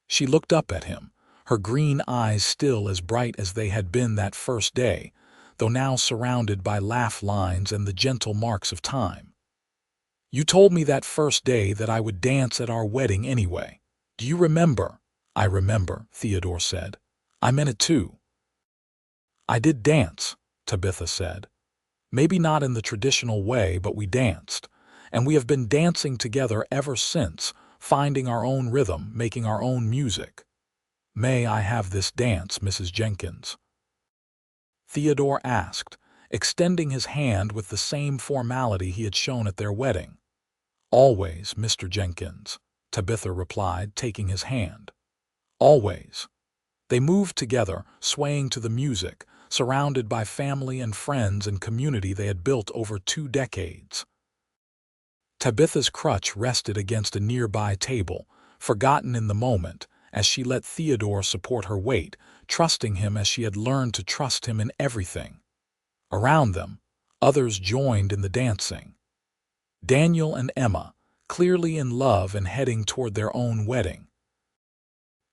She looked up at him, her green eyes still as bright as they had been that first day, though now surrounded by laugh lines and the gentle marks of time. "You told me that first day that I would dance at our wedding anyway. Do you remember?" "I remember," Theodore said. "I meant it too." "I did dance," Tabitha said. "Maybe not in the traditional way, but we danced. And we have been dancing together ever since, finding our own rhythm, making our own music. May I have this dance, Mrs. Jenkins?" Theodore asked, extending his hand with the same formality he had shown at their wedding. "Always, Mr. Jenkins," Tabitha replied, taking his hand. "Always." They moved together, swaying to the music, surrounded by family and friends and community they had built over 2 decades. Tabitha's crutch rested against a nearby table, forgotten in the moment, as she let Theodore support her weight, trusting him as she had learned to trust him in everything. Around them, others joined in the dancing. Daniel and Emma, clearly in love and heading toward their own wedding.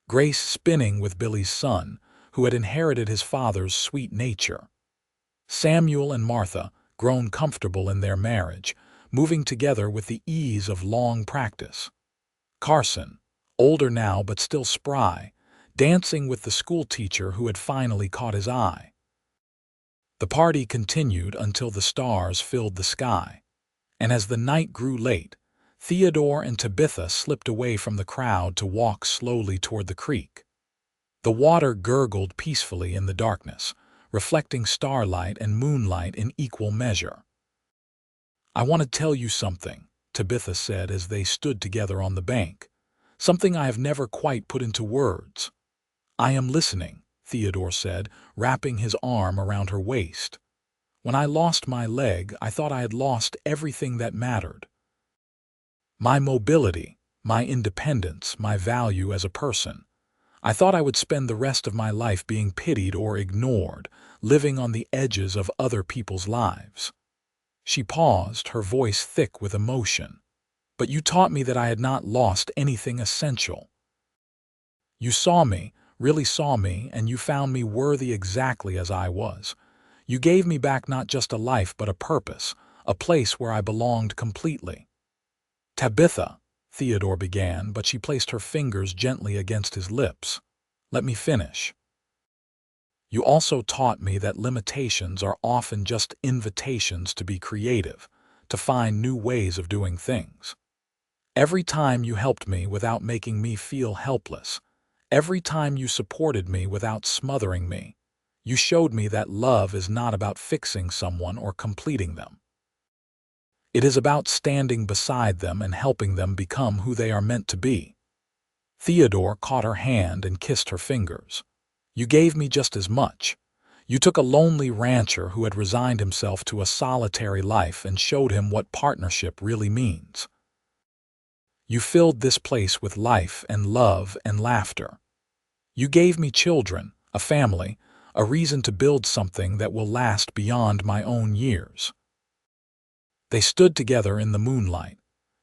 Grace spinning with Billy's son, who had inherited his father's sweet nature. Samuel and Martha, grown comfortable in their marriage, moving together with the ease of long practice. Carson, older now but still spry, dancing with the schoolteacher who had finally caught his eye. The party continued until the stars filled the sky, and as the night grew late, Theodore and Tabitha slipped away from the crowd to walk slowly toward the creek. The water gurgled peacefully in the darkness, reflecting starlight and moonlight in equal measure. "I want to tell you something," Tabitha said as they stood together on the bank. "Something I have never quite put into words." "I am listening," Theodore said, wrapping his arm around her waist. "When I lost my leg, I thought I had lost everything that mattered. My mobility, my independence, my value as a person. I thought I would spend the rest of my life being pitied or ignored, living on the edges of other people's lives." She paused, her voice thick with emotion. "But you taught me that I had not lost anything essential. You saw me, really saw me, and you found me worthy exactly as I was. You gave me back not just a life but a purpose, a place where I belonged completely." "Tabitha," Theodore began, but she placed her fingers gently against his lips. "Let me finish. You also taught me that limitations are often just invitations to be creative, to find new ways of doing things. Every time you helped me without making me feel helpless, every time you supported me without smothering me, you showed me that love is not about fixing someone or completing them. It is about standing beside them and helping them become who they are meant to be. Theodore caught her hand and kissed her fingers. You gave me just as much. You took a lonely rancher who had resigned himself to a solitary life and showed him what partnership really means. You filled this place with life and love and laughter. You gave me children, a family, a reason to build something that will last beyond my own years. They stood together in the moonlight,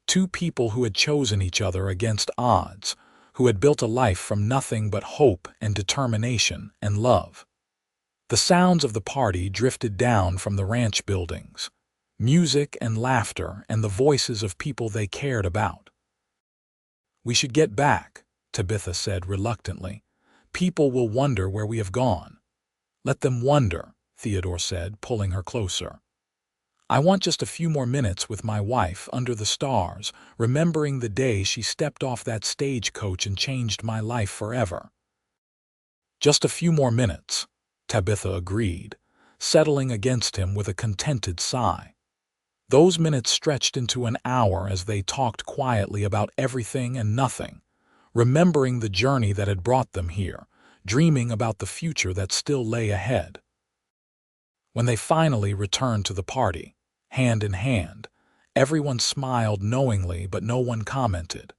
two people who had chosen each other against odds, who had built a life from nothing but hope and determination and love. The sounds of the party drifted down from the ranch buildings, music and laughter and the voices of people they cared about. We should get back, Tabitha said reluctantly. People will wonder where we have gone. Let them wonder, Theodore said, pulling her closer. I want just a few more minutes with my wife under the stars, remembering the day she stepped off that stagecoach and changed my life forever. Just a few more minutes, Tabitha agreed, settling against him with a contented sigh. Those minutes stretched into an hour as they talked quietly about everything and nothing, remembering the journey that had brought them here, dreaming about the future that still lay ahead. When they finally returned to the party, hand in hand, everyone smiled knowingly, but no one commented.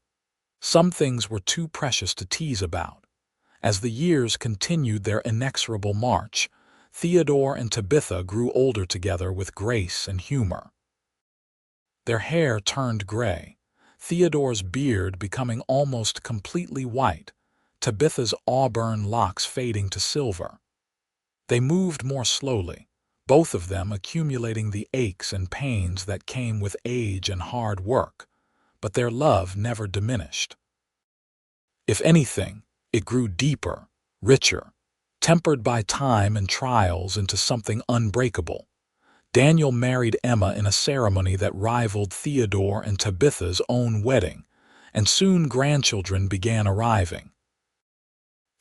Some things were too precious to tease about. As the years continued their inexorable march, Theodore and Tabitha grew older together with grace and humor. Their hair turned gray, Theodore's beard becoming almost completely white, Tabitha's auburn locks fading to silver. They moved more slowly, both of them accumulating the aches and pains that came with age and hard work, but their love never diminished. If anything, it grew deeper, richer, tempered by time and trials into something unbreakable. Daniel married Emma in a ceremony that rivaled Theodore and Tabitha's own wedding, and soon grandchildren began arriving.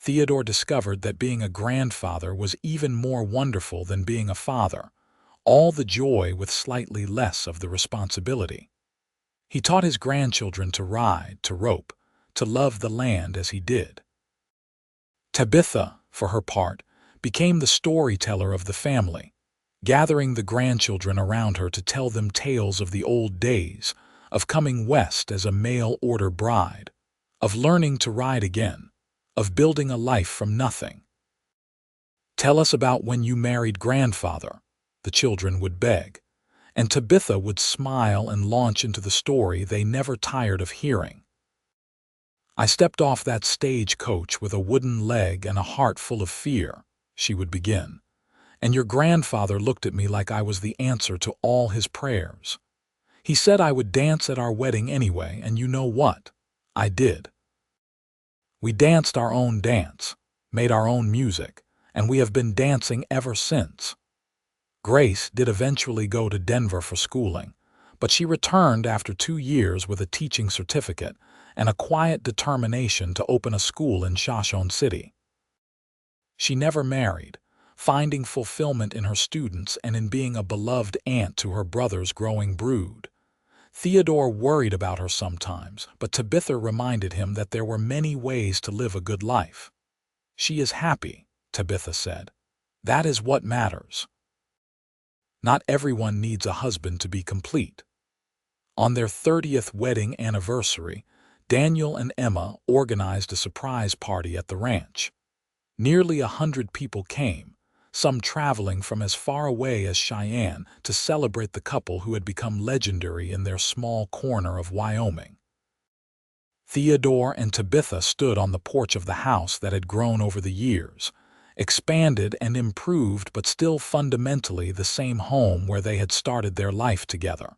Theodore discovered that being a grandfather was even more wonderful than being a father, all the joy with slightly less of the responsibility. He taught his grandchildren to ride, to rope, to love the land as he did. Tabitha, for her part, became the storyteller of the family, gathering the grandchildren around her to tell them tales of the old days, of coming west as a mail-order bride, of learning to ride again, of building a life from nothing. Tell us about when you married grandfather, the children would beg, and Tabitha would smile and launch into the story they never tired of hearing. I stepped off that stagecoach with a wooden leg and a heart full of fear, she would begin, and your grandfather looked at me like I was the answer to all his prayers. He said I would dance at our wedding anyway, and you know what? I did. We danced our own dance, made our own music, and we have been dancing ever since. Grace did eventually go to Denver for schooling, but she returned after 2 years with a teaching certificate and a quiet determination to open a school in Shoshone City. She never married, finding fulfillment in her students and in being a beloved aunt to her brother's growing brood. Theodore worried about her sometimes, but Tabitha reminded him that there were many ways to live a good life. She is happy, Tabitha said. That is what matters. Not everyone needs a husband to be complete. On their 30th wedding anniversary, Daniel and Emma organized a surprise party at the ranch. Nearly 100 people came, some traveling from as far away as Cheyenne to celebrate the couple who had become legendary in their small corner of Wyoming. Theodore and Tabitha stood on the porch of the house that had grown over the years, expanded and improved but still fundamentally the same home where they had started their life together.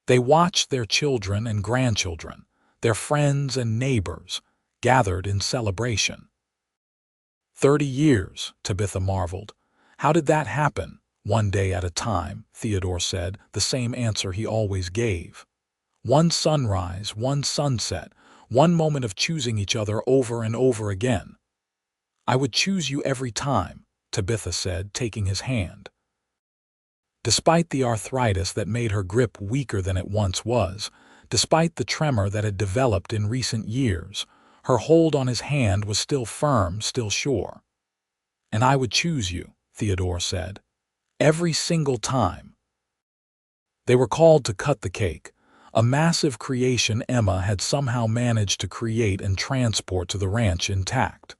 They watched their children and grandchildren, their friends and neighbors, gathered in celebration. 30 years, Tabitha marveled. How did that happen? "One day at a time," Theodore said, the same answer he always gave. One sunrise, one sunset, one moment of choosing each other over and over again. "I would choose you every time," Tabitha said, taking his hand. Despite the arthritis that made her grip weaker than it once was, despite the tremor that had developed in recent years, her hold on his hand was still firm, still sure. "And I would choose you," Theodore said. "Every single time." They were called to cut the cake, a massive creation Emma had somehow managed to create and transport to the ranch intact.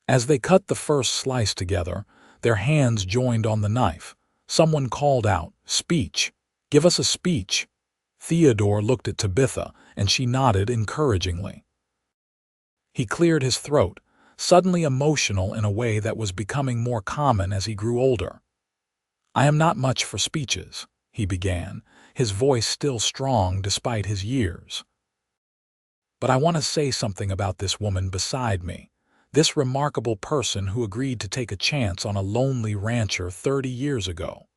As they cut the first slice together, their hands joined on the knife. Someone called out, "Speech! Give us a speech!" Theodore looked at Tabitha, and she nodded encouragingly. He cleared his throat, suddenly emotional in a way that was becoming more common as he grew older. "I am not much for speeches," he began, his voice still strong despite his years. "But I want to say something about this woman beside me, this remarkable person who agreed to take a chance on a lonely rancher 30 years ago."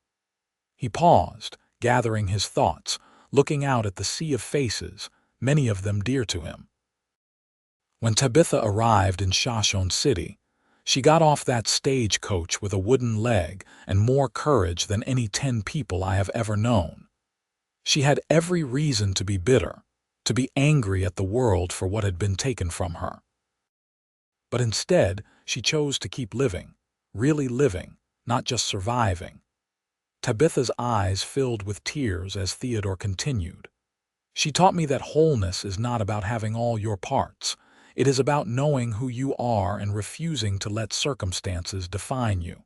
He paused, gathering his thoughts, looking out at the sea of faces, many of them dear to him. When Tabitha arrived in Shoshone City, she got off that stagecoach with a wooden leg and more courage than any 10 people I have ever known. She had every reason to be bitter, to be angry at the world for what had been taken from her. But instead, she chose to keep living, really living, not just surviving. Tabitha's eyes filled with tears as Theodore continued. "She taught me that wholeness is not about having all your parts. It is about knowing who you are and refusing to let circumstances define you.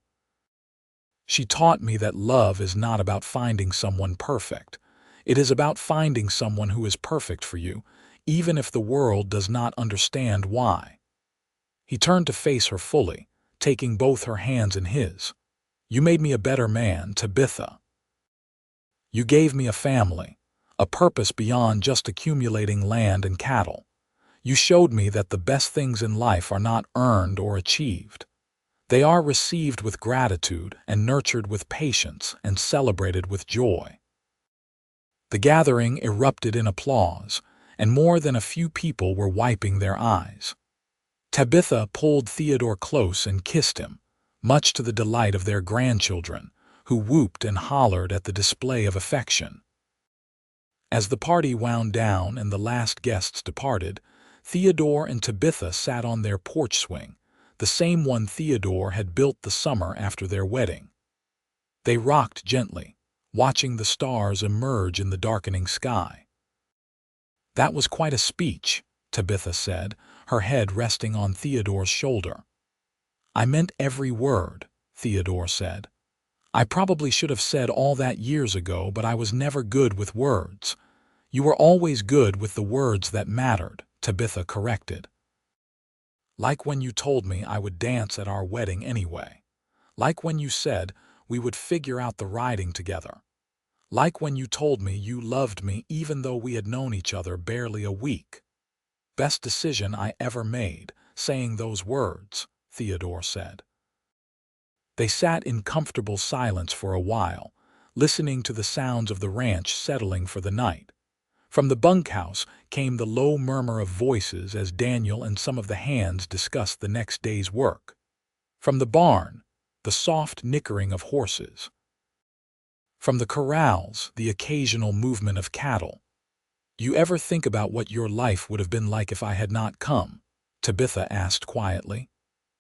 She taught me that love is not about finding someone perfect. It is about finding someone who is perfect for you, even if the world does not understand why." He turned to face her fully, taking both her hands in his. "You made me a better man, Tabitha. You gave me a family, a purpose beyond just accumulating land and cattle. You showed me that the best things in life are not earned or achieved. They are received with gratitude and nurtured with patience and celebrated with joy." The gathering erupted in applause, and more than a few people were wiping their eyes. Tabitha pulled Theodore close and kissed him, much to the delight of their grandchildren, who whooped and hollered at the display of affection. As the party wound down and the last guests departed, Theodore and Tabitha sat on their porch swing, the same one Theodore had built the summer after their wedding. They rocked gently, watching the stars emerge in the darkening sky. "That was quite a speech," Tabitha said, her head resting on Theodore's shoulder. "I meant every word," Theodore said. "I probably should have said all that years ago, but I was never good with words." "You were always good with the words that mattered," Tabitha corrected. "Like when you told me I would dance at our wedding anyway. Like when you said we would figure out the riding together. Like when you told me you loved me even though we had known each other barely a week." "Best decision I ever made, saying those words," Theodore said. They sat in comfortable silence for a while, listening to the sounds of the ranch settling for the night. From the bunkhouse came the low murmur of voices as Daniel and some of the hands discussed the next day's work. From the barn, the soft nickering of horses. From the corrals, the occasional movement of cattle. "You ever think about what your life would have been like if I had not come?" Tabitha asked quietly.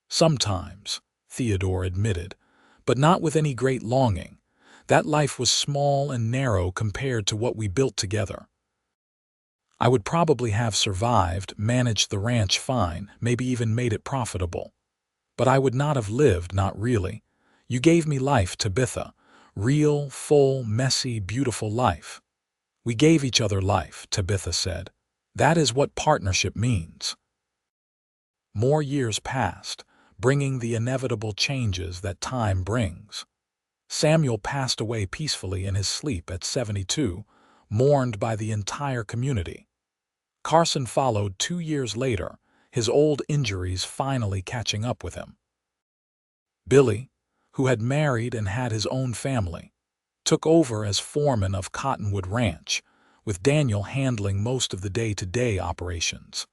"Sometimes," Theodore admitted, "but not with any great longing. That life was small and narrow compared to what we built together. I would probably have survived, managed the ranch fine, maybe even made it profitable. But I would not have lived, not really. You gave me life, Tabitha. Real, full, messy, beautiful life." "We gave each other life," Tabitha said. "That is what partnership means." More years passed, bringing the inevitable changes that time brings. Samuel passed away peacefully in his sleep at 72, mourned by the entire community. Carson followed 2 years later, his old injuries finally catching up with him. Billy, who had married and had his own family, took over as foreman of Cottonwood Ranch, with Daniel handling most of the day-to-day operations.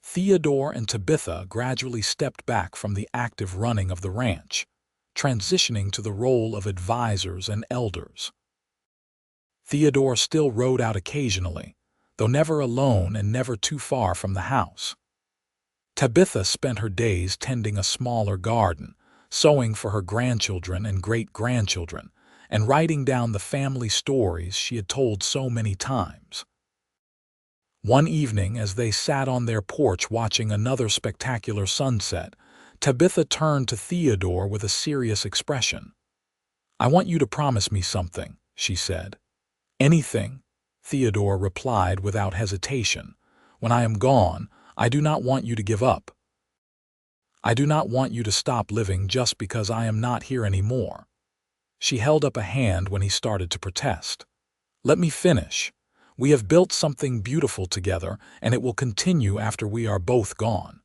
Theodore and Tabitha gradually stepped back from the active running of the ranch, transitioning to the role of advisors and elders. Theodore still rode out occasionally, though never alone and never too far from the house. Tabitha spent her days tending a smaller garden, sewing for her grandchildren and great-grandchildren, and writing down the family stories she had told so many times. One evening, as they sat on their porch watching another spectacular sunset, Tabitha turned to Theodore with a serious expression. "I want you to promise me something," she said. "Anything," Theodore replied without hesitation. "When I am gone, I do not want you to give up. I do not want you to stop living just because I am not here anymore." She held up a hand when he started to protest. "Let me finish. We have built something beautiful together, and it will continue after we are both gone.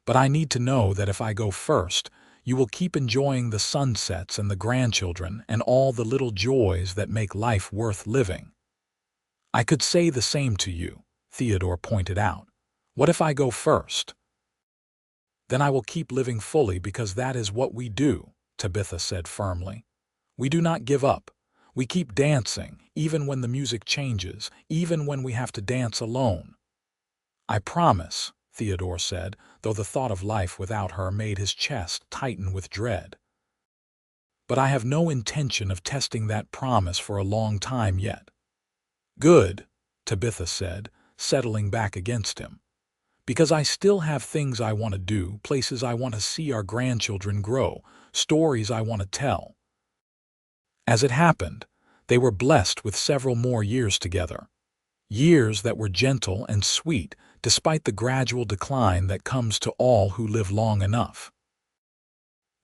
But I need to know that if I go first, you will keep enjoying the sunsets and the grandchildren and all the little joys that make life worth living." "I could say the same to you," Theodore pointed out. "What if I go first?" "Then I will keep living fully because that is what we do," Tabitha said firmly. "We do not give up. We keep dancing, even when the music changes, even when we have to dance alone." "I promise," Theodore said, though the thought of life without her made his chest tighten with dread. "But I have no intention of testing that promise for a long time yet." "Good," Tabitha said, settling back against him. "Because I still have things I want to do, places I want to see our grandchildren grow, stories I want to tell." As it happened, they were blessed with several more years together. Years that were gentle and sweet despite the gradual decline that comes to all who live long enough.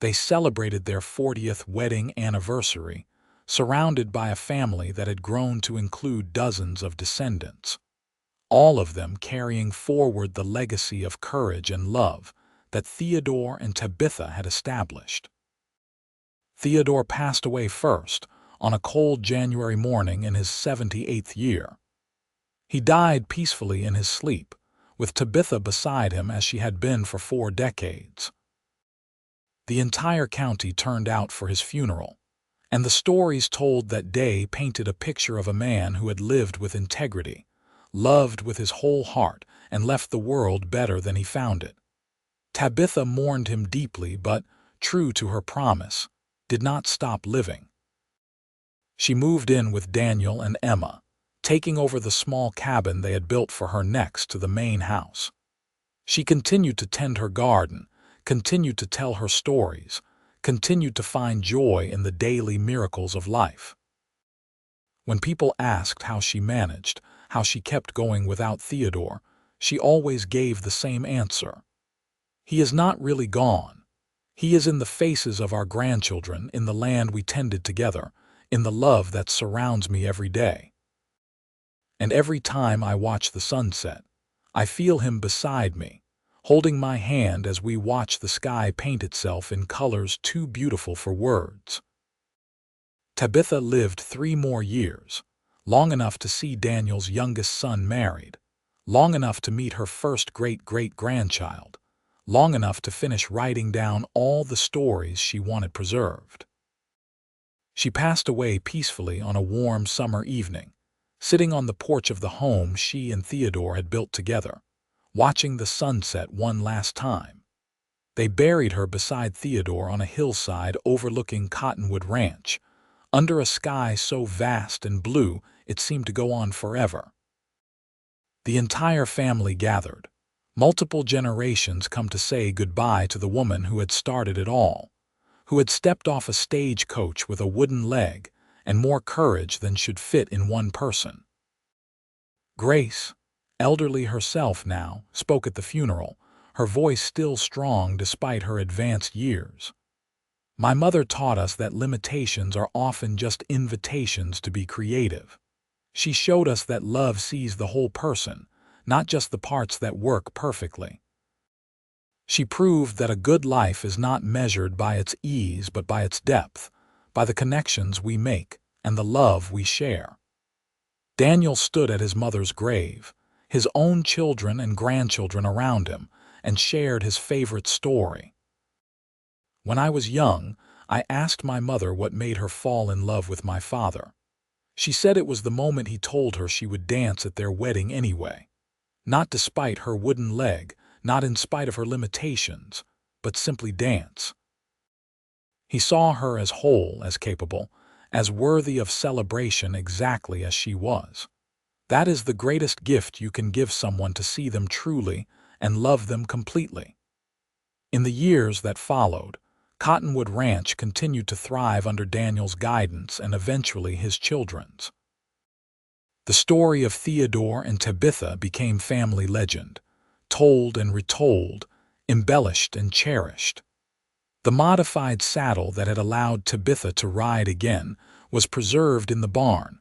They celebrated their 40th wedding anniversary, surrounded by a family that had grown to include dozens of descendants, all of them carrying forward the legacy of courage and love that Theodore and Tabitha had established. Theodore passed away first, on a cold January morning in his 78th year. He died peacefully in his sleep, with Tabitha beside him as she had been for 4 decades. The entire county turned out for his funeral, and the stories told that day painted a picture of a man who had lived with integrity, loved with his whole heart, and left the world better than he found it. Tabitha mourned him deeply, but, true to her promise, did not stop living. She moved in with Daniel and Emma, taking over the small cabin they had built for her next to the main house. She continued to tend her garden, continued to tell her stories, continued to find joy in the daily miracles of life. When people asked how she managed, how she kept going without Theodore, she always gave the same answer. "He is not really gone. He is in the faces of our grandchildren, in the land we tended together, in the love that surrounds me every day. And every time I watch the sunset, I feel him beside me, holding my hand as we watch the sky paint itself in colors too beautiful for words." Tabitha lived 3 more years, long enough to see Daniel's youngest son married, long enough to meet her first great-great-grandchild, long enough to finish writing down all the stories she wanted preserved. She passed away peacefully on a warm summer evening, sitting on the porch of the home she and Theodore had built together, watching the sunset one last time. They buried her beside Theodore on a hillside overlooking Cottonwood Ranch, under a sky so vast and blue it seemed to go on forever. The entire family gathered. Multiple generations come to say goodbye to the woman who had started it all, who had stepped off a stagecoach with a wooden leg and more courage than should fit in one person. Grace, elderly herself now, spoke at the funeral, her voice still strong despite her advanced years. "My mother taught us that limitations are often just invitations to be creative. She showed us that love sees the whole person, not just the parts that work perfectly." She proved that a good life is not measured by its ease but by its depth, by the connections we make and the love we share. Daniel stood at his mother's grave, his own children and grandchildren around him, and shared his favorite story. When I was young, I asked my mother what made her fall in love with my father. She said it was the moment he told her she would dance at their wedding anyway. Not despite her wooden leg, not in spite of her limitations, but simply dance. He saw her as whole, as capable, as worthy of celebration exactly as she was. That is the greatest gift you can give someone, to see them truly and love them completely. In the years that followed, Cottonwood Ranch continued to thrive under Daniel's guidance and eventually his children's. The story of Theodore and Tabitha became family legend, told and retold, embellished and cherished. The modified saddle that had allowed Tabitha to ride again was preserved in the barn,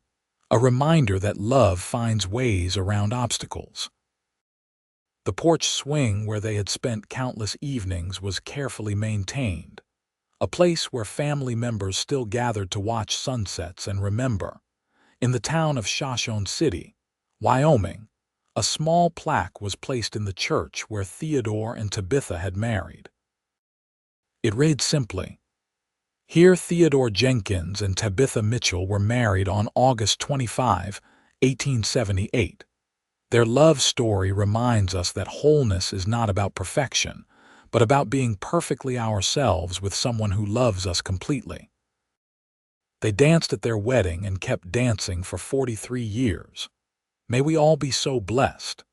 a reminder that love finds ways around obstacles. The porch swing where they had spent countless evenings was carefully maintained, a place where family members still gathered to watch sunsets and remember. In the town of Shoshone City, Wyoming, a small plaque was placed in the church where Theodore and Tabitha had married. It read simply, "Here Theodore Jenkins and Tabitha Mitchell were married on August 25, 1878. Their love story reminds us that wholeness is not about perfection, but about being perfectly ourselves with someone who loves us completely." They danced at their wedding and kept dancing for 43 years. May we all be so blessed.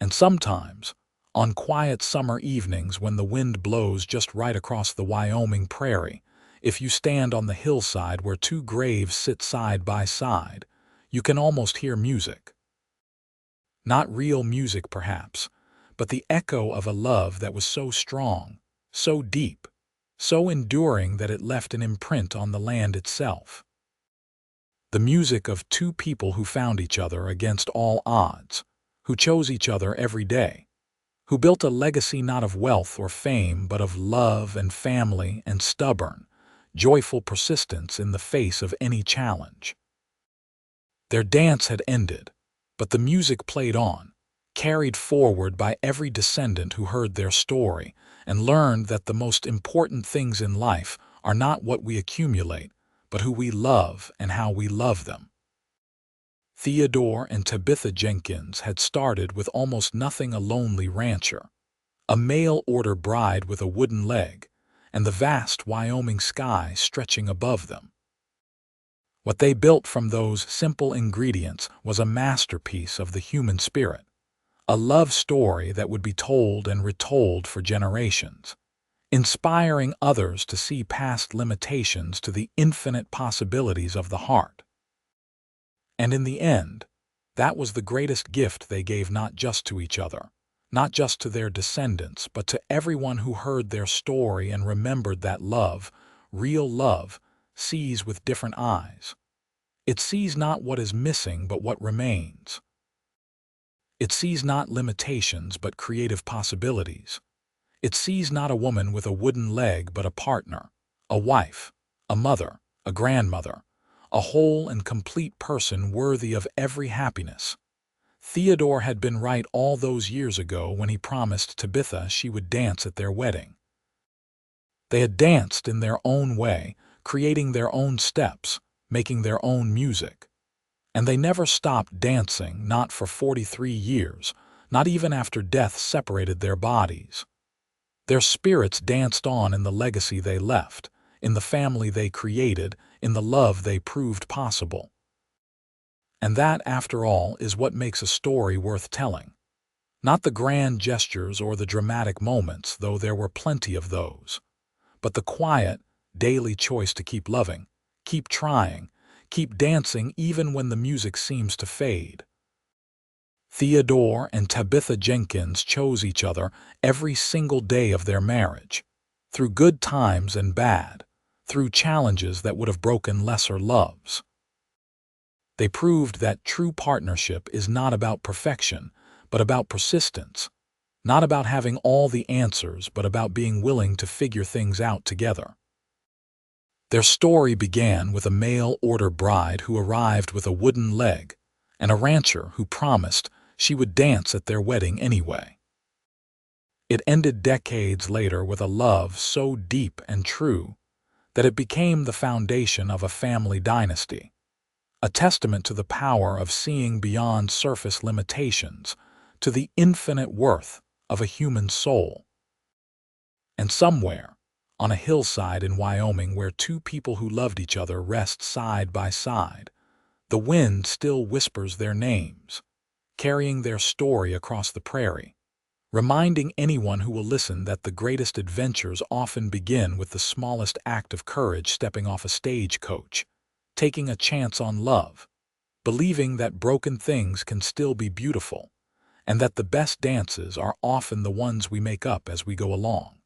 And sometimes, on quiet summer evenings when the wind blows just right across the Wyoming prairie, if you stand on the hillside where two graves sit side by side, you can almost hear music. Not real music, perhaps, but the echo of a love that was so strong, so deep, so enduring that it left an imprint on the land itself. The music of two people who found each other against all odds, who chose each other every day, who built a legacy not of wealth or fame but of love and family and stubborn, joyful persistence in the face of any challenge. Their dance had ended, but the music played on, carried forward by every descendant who heard their story and learned that the most important things in life are not what we accumulate, but who we love and how we love them. Theodore and Tabitha Jenkins had started with almost nothing: a lonely rancher, a mail-order bride with a wooden leg, and the vast Wyoming sky stretching above them. What they built from those simple ingredients was a masterpiece of the human spirit, a love story that would be told and retold for generations, inspiring others to see past limitations to the infinite possibilities of the heart. And in the end, that was the greatest gift they gave, not just to each other, not just to their descendants, but to everyone who heard their story and remembered that love, real love, sees with different eyes. It sees not what is missing but what remains. It sees not limitations but creative possibilities. It sees not a woman with a wooden leg but a partner, a wife, a mother, a grandmother, a whole and complete person worthy of every happiness. Theodore had been right all those years ago when he promised Tabitha she would dance at their wedding. They had danced in their own way, creating their own steps, making their own music. And they never stopped dancing, not for 43 years, not even after death separated their bodies. Their spirits danced on in the legacy they left, in the family they created, in the love they proved possible. And that, after all, is what makes a story worth telling. Not the grand gestures or the dramatic moments, though there were plenty of those, but the quiet, daily choice to keep loving, keep trying, keep dancing even when the music seems to fade. Theodore and Tabitha Jenkins chose each other every single day of their marriage, through good times and bad, through challenges that would have broken lesser loves. They proved that true partnership is not about perfection, but about persistence, not about having all the answers, but about being willing to figure things out together. Their story began with a mail-order bride who arrived with a wooden leg, and a rancher who promised she would dance at their wedding anyway. It ended decades later with a love so deep and true that it became the foundation of a family dynasty, a testament to the power of seeing beyond surface limitations to the infinite worth of a human soul. And somewhere, on a hillside in Wyoming where two people who loved each other rest side by side, the wind still whispers their names, carrying their story across the prairie, reminding anyone who will listen that the greatest adventures often begin with the smallest act of courage, stepping off a stagecoach, taking a chance on love, believing that broken things can still be beautiful, and that the best dances are often the ones we make up as we go along.